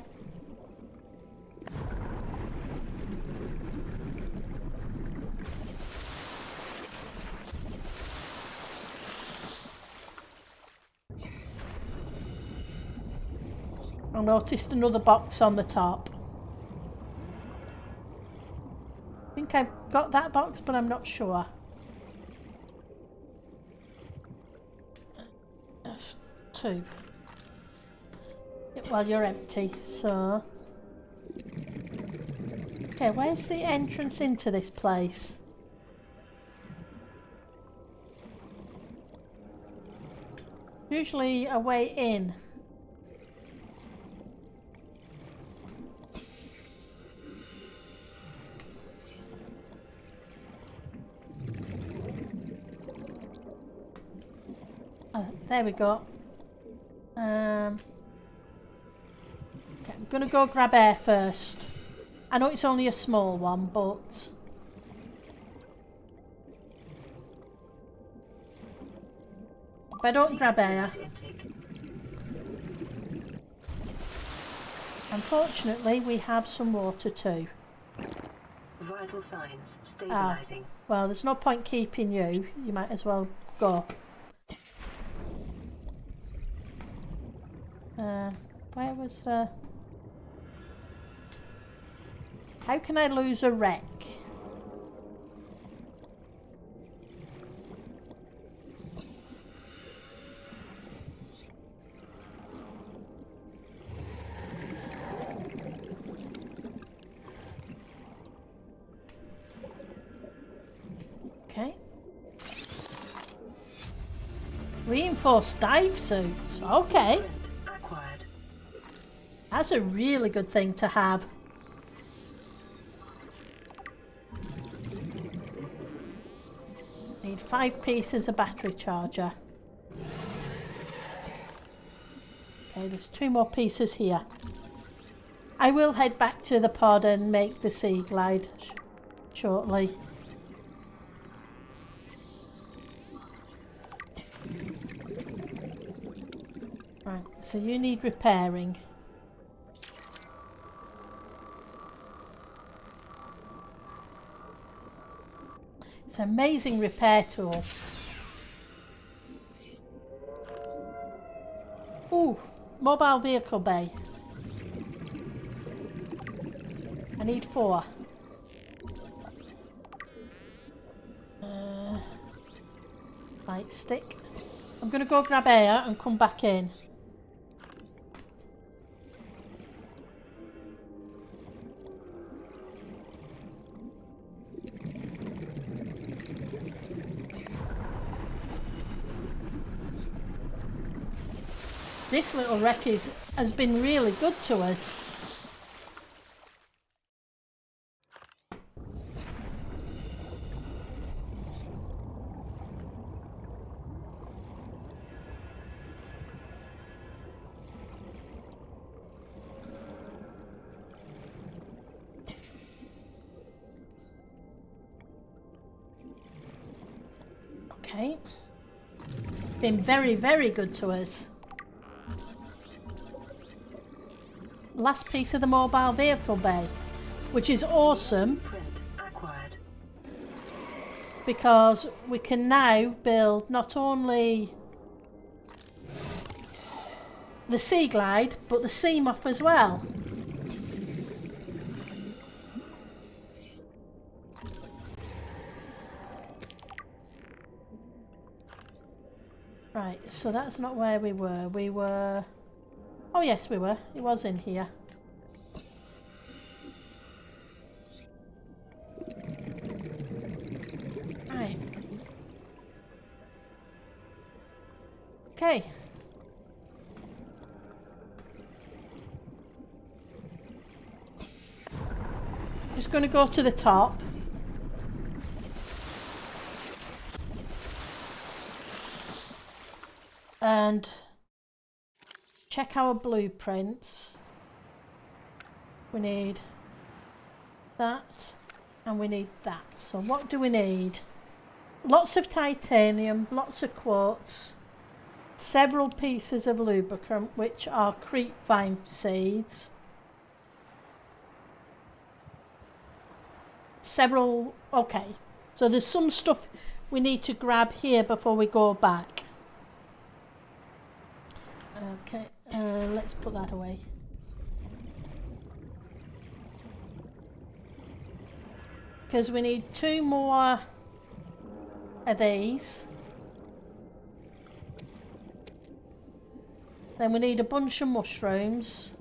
I noticed another box on the top. I think I've got that box, but I'm not sure. 2. Well, you're empty, so... Okay, where's the entrance into this place? Usually a way in. Oh, there we go. Okay, I'm gonna go grab air first. I know it's only a small one, but... if I don't grab air... Unfortunately, we have some water too. Vital signs stabilizing. Well, there's no point keeping you. You might as well go. Where was the... How can I lose a wreck? Okay. Reinforced dive suits. Okay. Acquired. That's a really good thing to have. Need 5 pieces of battery charger. Okay, there's 2 more pieces here. I will head back to the pod and make the sea glide shortly. Right, so you need repairing. It's an amazing repair tool. Ooh, mobile vehicle bay. I need 4. Light stick. I'm gonna go grab air and come back in. This little wreck has been really good to us. Okay. Been very, very good to us. Last piece of the mobile vehicle bay, which is awesome because we can now build not only the Sea Glide but the Sea Moth as well. Right, so that's not where we were. We were... Oh yes, we were. It was in here. Right. Okay. Just going to go to the top. And check our blueprints. We need that and we need that. So what do we need? Lots of titanium, lots of quartz, several pieces of lubricant, which are creepvine seeds, several... Okay, so there's some stuff we need to grab here before we go back. Okay, let's put that away. Because we need 2 more of these. Then we need a bunch of mushrooms.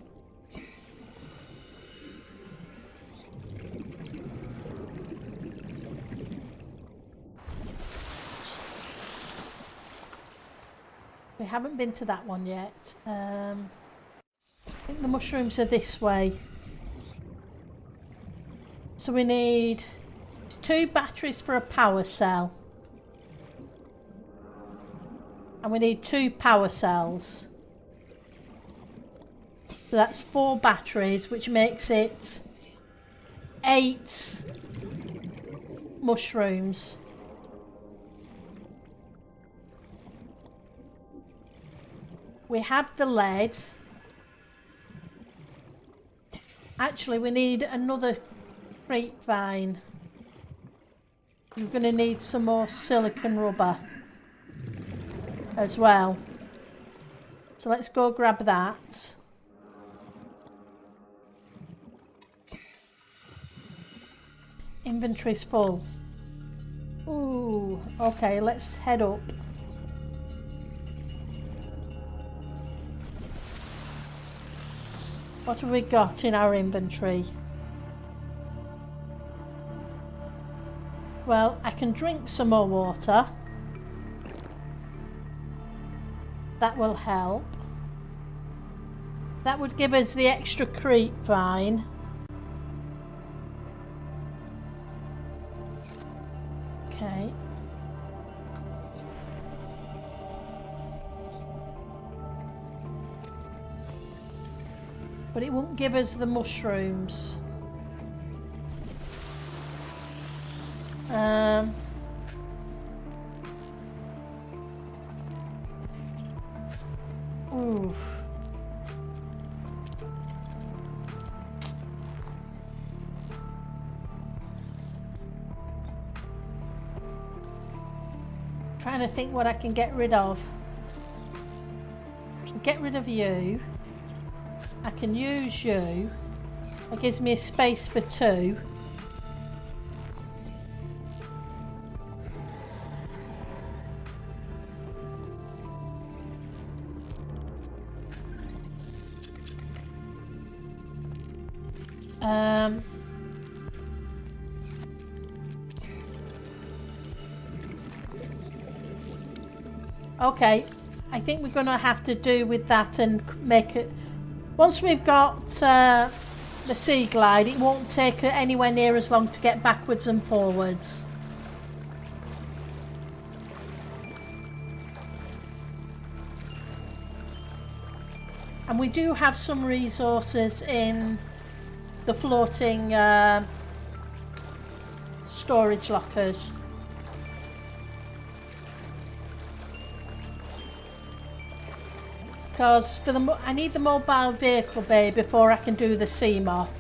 We haven't been to that one yet. I think the mushrooms are this way. So we need 2 batteries for a power cell. And we need 2 power cells. So that's 4 batteries, which makes it 8 mushrooms. We have the lead. Actually, we need another creep vine. We're going to need some more silicon rubber as well. So let's go grab that. Inventory's full. Ooh, okay, let's head up. What have we got in our inventory? Well, I can drink some more water. That will help. That would give us the extra creep vine. Okay. But it won't give us the mushrooms. Oof. Trying to think what I can get rid of. Get rid of you. I can use you. That gives me a space for 2. Okay, I think we're going to have to do with that and make it. Once we've got the sea glide, it won't take anywhere near as long to get backwards and forwards. And we do have some resources in the floating storage lockers. Because I need the mobile vehicle bay before I can do the sea moth.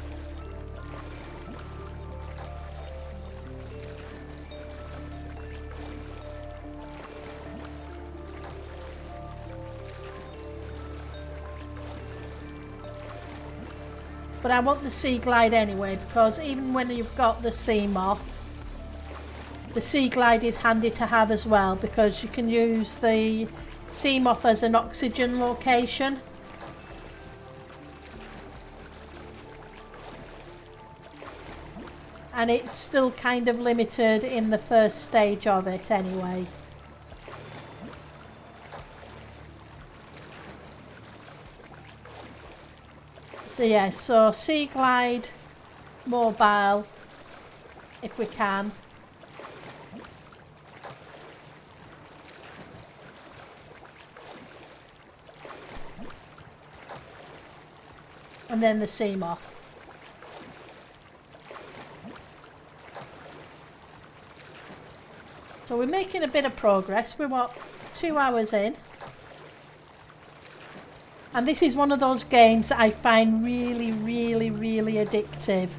But I want the sea glide anyway, because even when you've got the sea moth, the sea glide is handy to have as well, because you can use the sea moth as an oxygen location. And it's still kind of limited in the first stage of it anyway. So yeah, so sea glide, mobile, if we can. And then the sea moth. So we're making a bit of progress. We're what, 2 hours in? And this is one of those games that I find really, really, really addictive.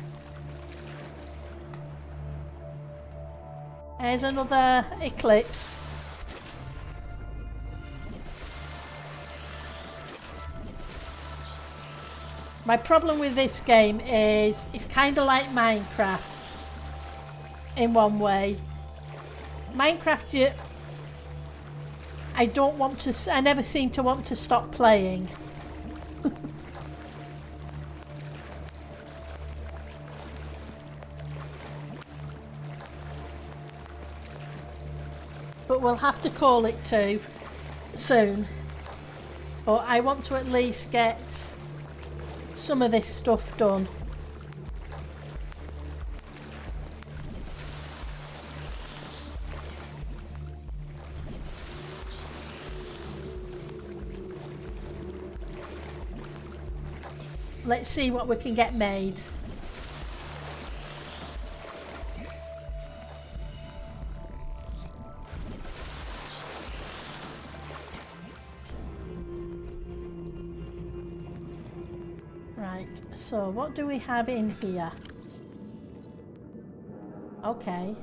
There's another eclipse. My problem with this game is it's kind of like Minecraft in one way. Minecraft, I never seem to want to stop playing. But we'll have to call it too soon. But I want to at least get some of this stuff done. Let's see what we can get made. Right, so what do we have in here? Okay.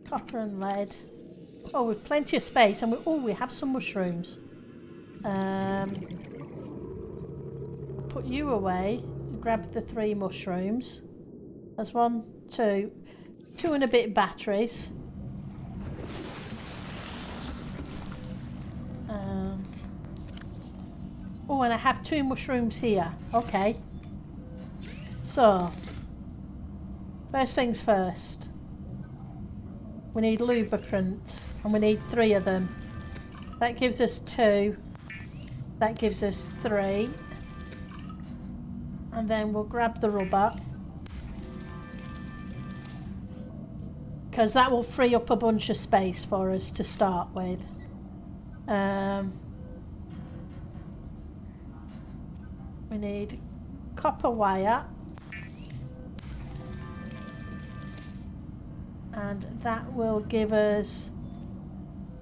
Copper and lead. Oh, we've plenty of space, and we have some mushrooms. Put you away. Grab the 3 mushrooms. There's 1, 2 and a bit batteries. Oh, and I have 2 mushrooms here. Okay. So, first things first. We need lubricant, and we need 3 of them. That gives us 2. That gives us 3. And then we'll grab the rubber. Because that will free up a bunch of space for us to start with. We need copper wire. And that will give us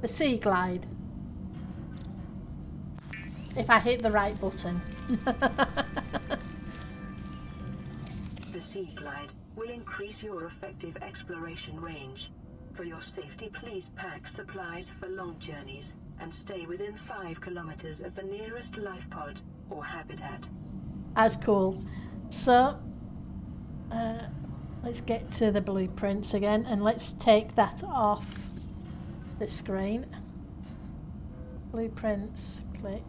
the sea glide. If I hit the right button. The Sea Glide will increase your effective exploration range. For your safety, please pack supplies for long journeys and stay within 5 kilometers of the nearest life pod or habitat. That's cool. So, let's get to the blueprints again, and let's take that off the screen. Blueprints, click,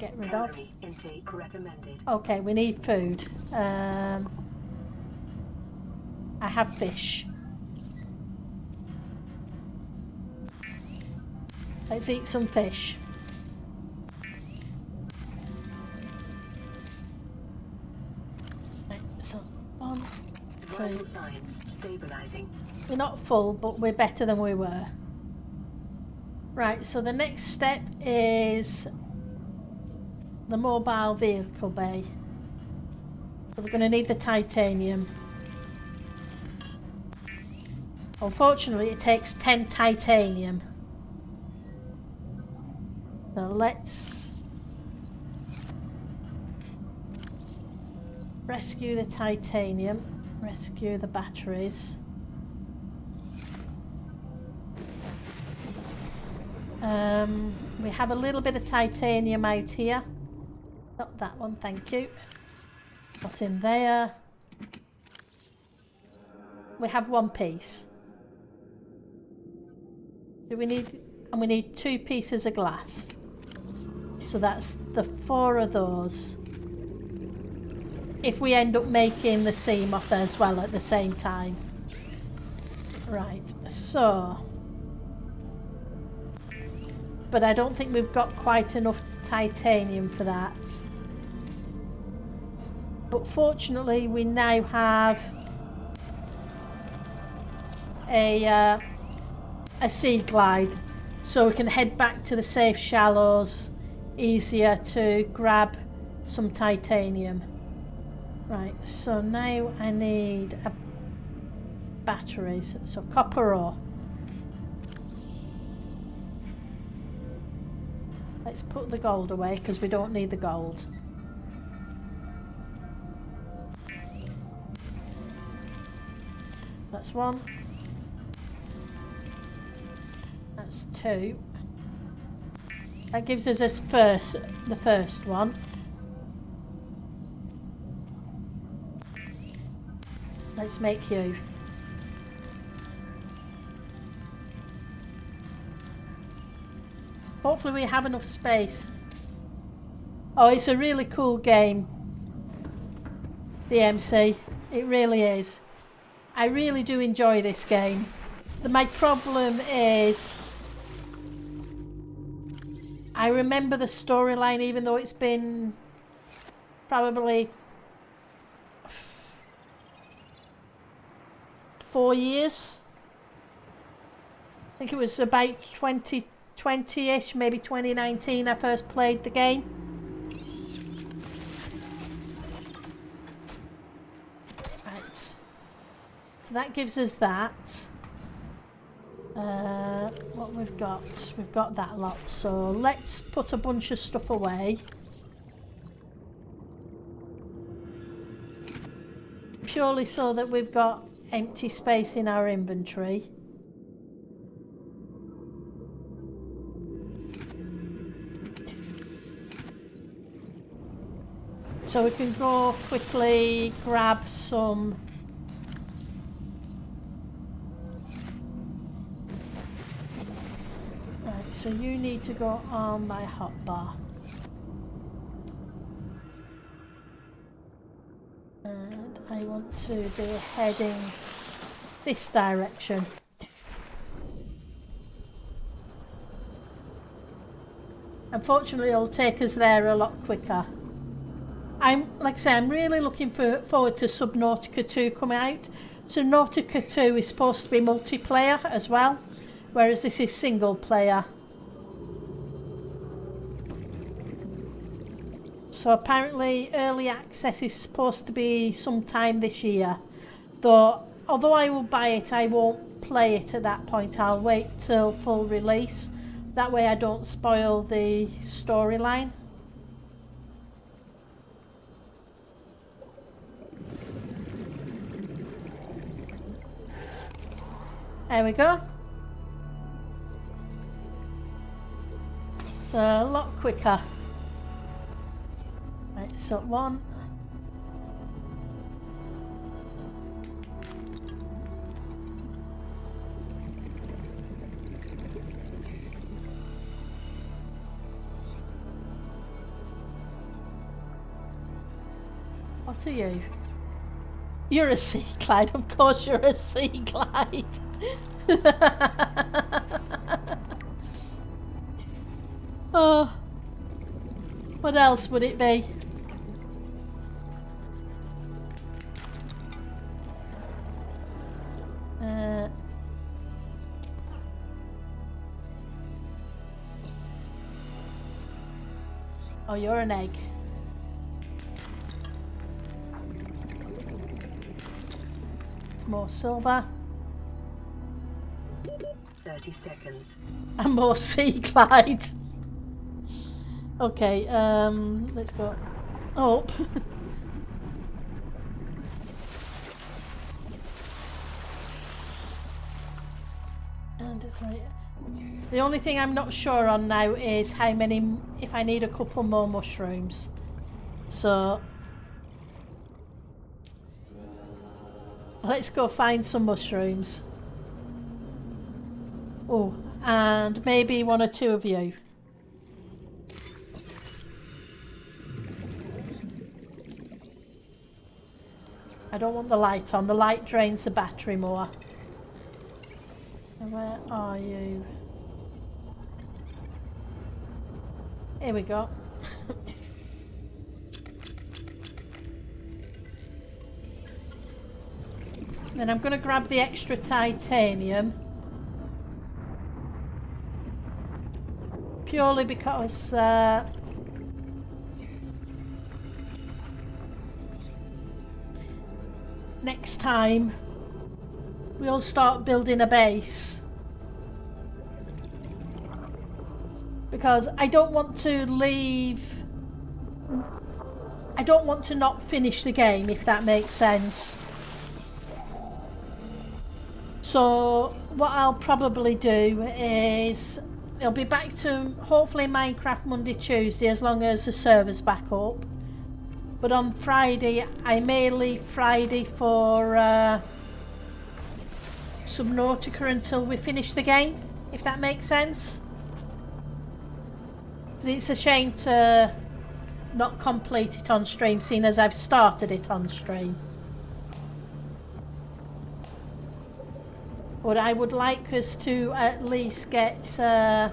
get rid of. Calorie intake recommended. Okay, we need food. I have fish. Let's eat some fish. Right, so 1, 2. Vital signs stabilizing. We're not full, but we're better than we were. Right, so the next step is the mobile vehicle bay. So we're going to need the titanium. Unfortunately, it takes 10 titanium. So let's rescue the titanium, rescue the batteries. We have a little bit of titanium out here. Not that one, thank you. Not in there. We have 1 piece. Do we need, and we need 2 pieces of glass. So that's the 4 of those. If we end up making the sea moth as well at the same time. Right, so. But I don't think we've got quite enough titanium for that. But fortunately we now have a sea glide, so we can head back to the safe shallows easier to grab some titanium. Right, so now I need batteries, so copper ore. Let's put the gold away because we don't need the gold. That's 1. That's 2. That gives us the first one. Let's make you. Hopefully we have enough space. Oh, it's a really cool game. The MC. It really is. I really do enjoy this game. My problem is I remember the storyline, even though it's been probably 4 years. I think it was about 2020-ish, maybe 2019 I first played the game. Right. So that gives us that. what we've got that lot, so let's put a bunch of stuff away. Purely so that we've got empty space in our inventory. So we can go quickly grab some right, so you need to go on my hotbar. And I want to be heading this direction. Unfortunately, it'll take us there a lot quicker. Like I say, I'm really looking forward to Subnautica 2 coming out. Subnautica 2 is supposed to be multiplayer as well, whereas this is single player. So apparently early access is supposed to be sometime this year. Although I will buy it, I won't play it at that point. I'll wait till full release. That way I don't spoil the storyline. There we go. It's a lot quicker. Right, so one. What are you? You're a sea glide, of course you're a sea glide. Oh, what else would it be? Oh, you're an egg. It's more silver. 30 seconds. And more sea glide. Okay, let's go up. And it's right. The only thing I'm not sure on now is how many, if I need a couple more mushrooms. So let's go find some mushrooms. Oh, and maybe one or two of you. I don't want the light on. The light drains the battery more. Where are you? Here we go. Then I'm going to grab the extra titanium. Purely because next time we'll start building a base, because I don't want to not finish the game, if that makes sense. So what I'll probably do is it'll be back to hopefully Minecraft Monday, Tuesday, as long as the server's back up. But on Friday, I may leave Friday for Subnautica until we finish the game, if that makes sense. It's a shame to not complete it on stream, seeing as I've started it on stream. But I would like us to at least get the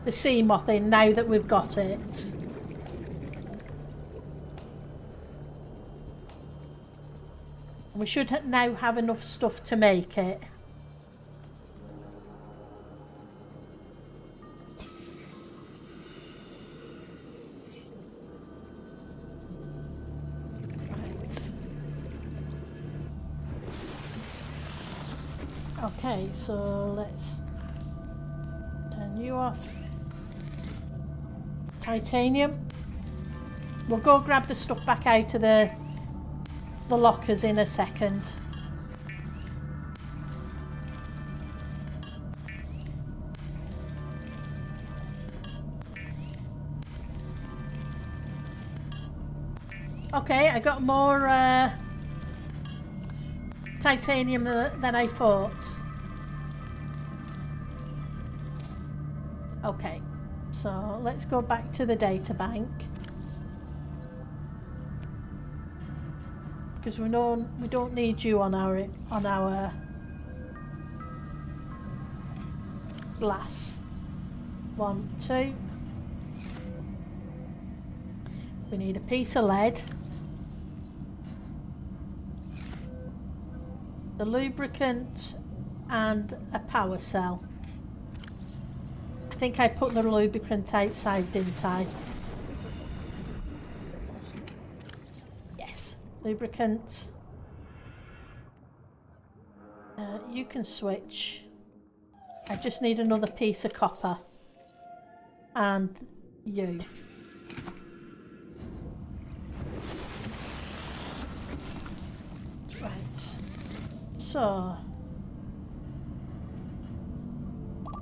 sea moth in now that we've got it. We should now have enough stuff to make it. Right. Okay, so let's you off. Titanium. We'll go grab the stuff back out of the lockers in a second. Okay, I got more titanium than I thought. Okay, so let's go back to the data bank. Because we don't need you on our glass. 1, 2. We need a piece of lead. The lubricant and a power cell. I think I put the lubricant outside, didn't I? Yes, lubricant. You can switch. I just need another piece of copper. And you. Right. So.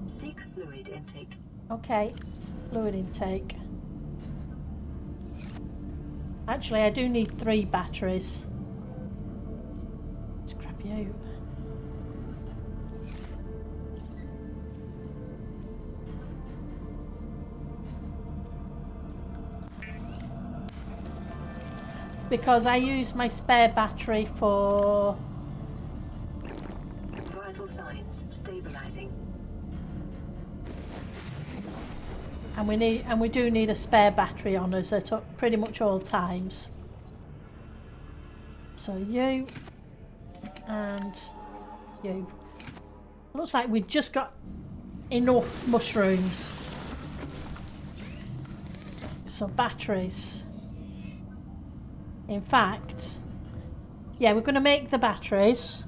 Seek fluid intake. Okay, fluid intake. Actually, I do need 3 batteries. Let's grab you. Because I use my spare battery for... Vital signs stabilizing. And we do need a spare battery on us at pretty much all times. So you and you. Looks like we've just got enough mushrooms. So batteries. In fact, yeah, we're going to make the batteries.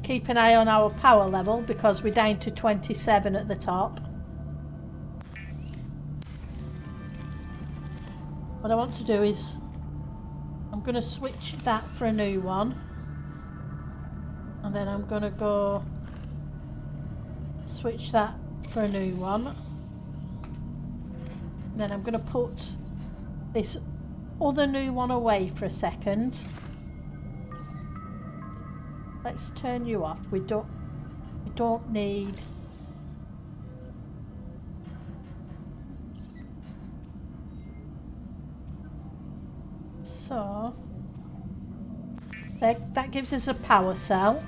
Keep an eye on our power level because we're down to 27 at the top. What I want to do is I'm going to switch that for a new one. And then I'm going to go switch that for a new one. Then I'm going to put this other new one away for a second. Let's turn you off. We don't need... So that gives us a power cell.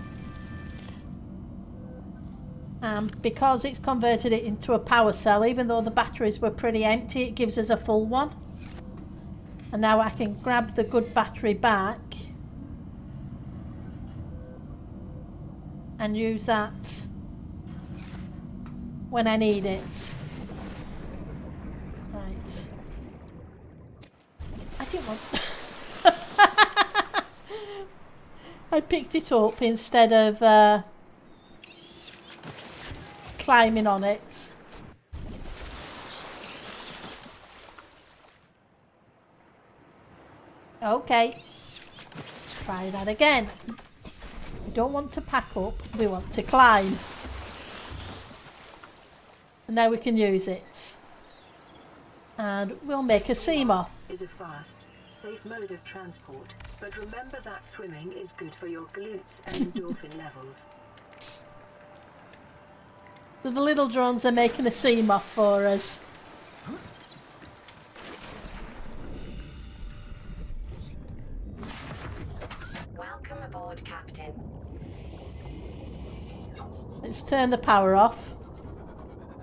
Because it's converted it into a power cell, even though the batteries were pretty empty, it gives us a full one. And now I can grab the good battery back and use that when I need it. Right. I didn't want... I picked it up instead of climbing on it. Okay, let's try that again. We don't want to pack up, we want to climb. And now we can use it. And we'll make a SEMA. Is a fast, safe mode of transport, but remember that swimming is good for your glutes and endorphin levels. So the little drones are making a SEMA for us. Welcome aboard, Captain. Let's turn the power off.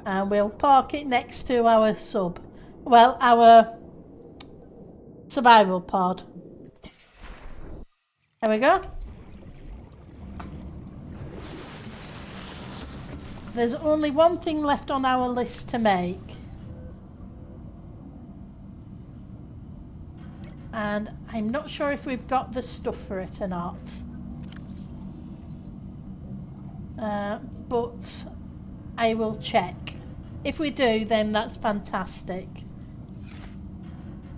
And we'll park it next to our sub. Well, our survival pod. There we go. There's only one thing left on our list to make. And I'm not sure if we've got the stuff for it or not. but I will check. If we do, then that's fantastic.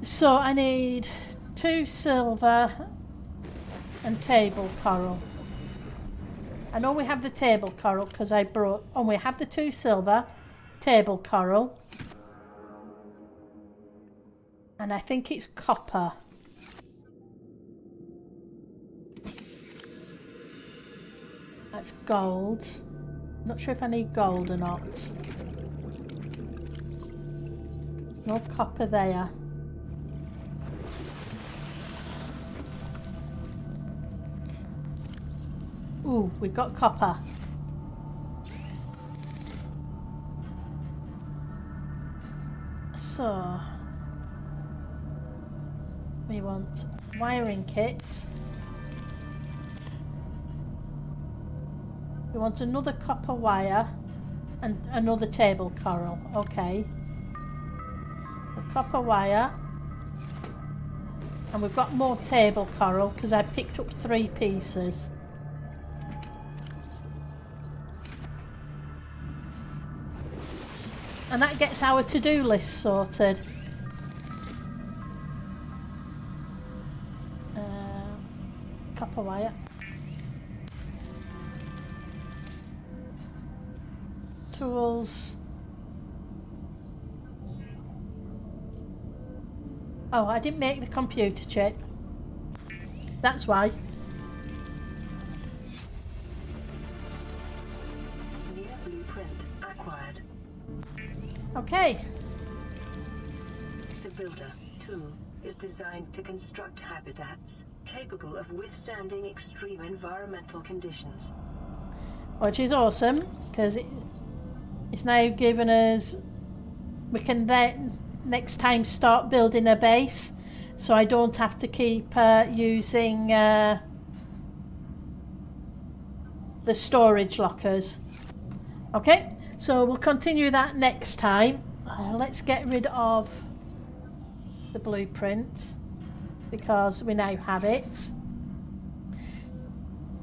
So I need 2 silver and table coral. I know we have the table coral because I brought, and we have the 2 silver, table coral, and I think it's copper. That's gold. Not sure if I need gold or not. No copper there. Ooh, we've got copper. So we want wiring kits. We want another copper wire and another table coral. Okay. A copper wire. And we've got more table coral because I picked up 3 pieces. And that gets our to-do list sorted. Copper wire. Tools. Oh, I didn't make the computer chip. That's why. New blueprint acquired. Okay. The Builder tool is designed to construct habitats capable of withstanding extreme environmental conditions. Which is awesome because it's now given us, we can then next time start building a base, so I don't have to keep using the storage lockers. Okay, so we'll continue that next time. Let's get rid of the blueprint because we now have it.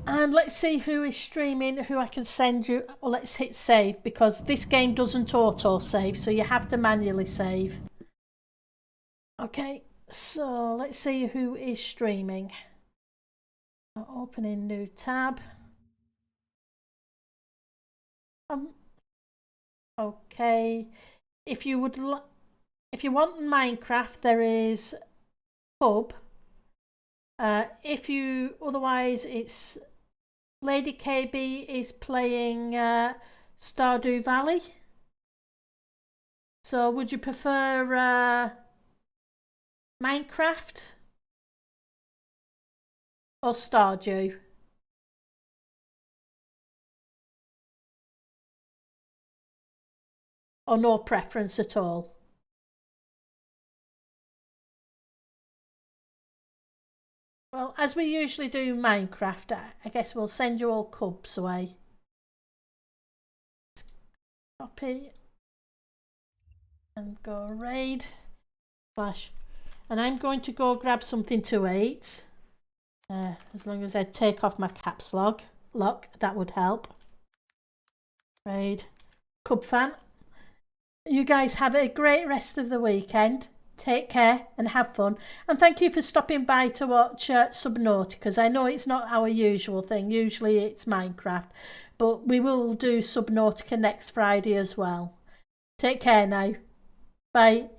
And let's see who is streaming, who I can send you. Well, let's hit save because this game doesn't auto save, so you have to manually save. Okay, so let's see who is streaming. Opening new tab. Okay, if you want Minecraft, there is pub. Otherwise it's Lady KB is playing Stardew Valley. So would you prefer Minecraft or Stardew? Or no preference at all? Well, as we usually do Minecraft, I guess we'll send you all cubs away. Copy and go raid slash, and I'm going to go grab something to eat. As long as I take off my caps lock, that would help. Raid Cub fan. You guys have a great rest of the weekend. Take care and have fun. And thank you for stopping by to watch Subnautica, because I know it's not our usual thing. Usually it's Minecraft. But we will do Subnautica next Friday as well. Take care now. Bye.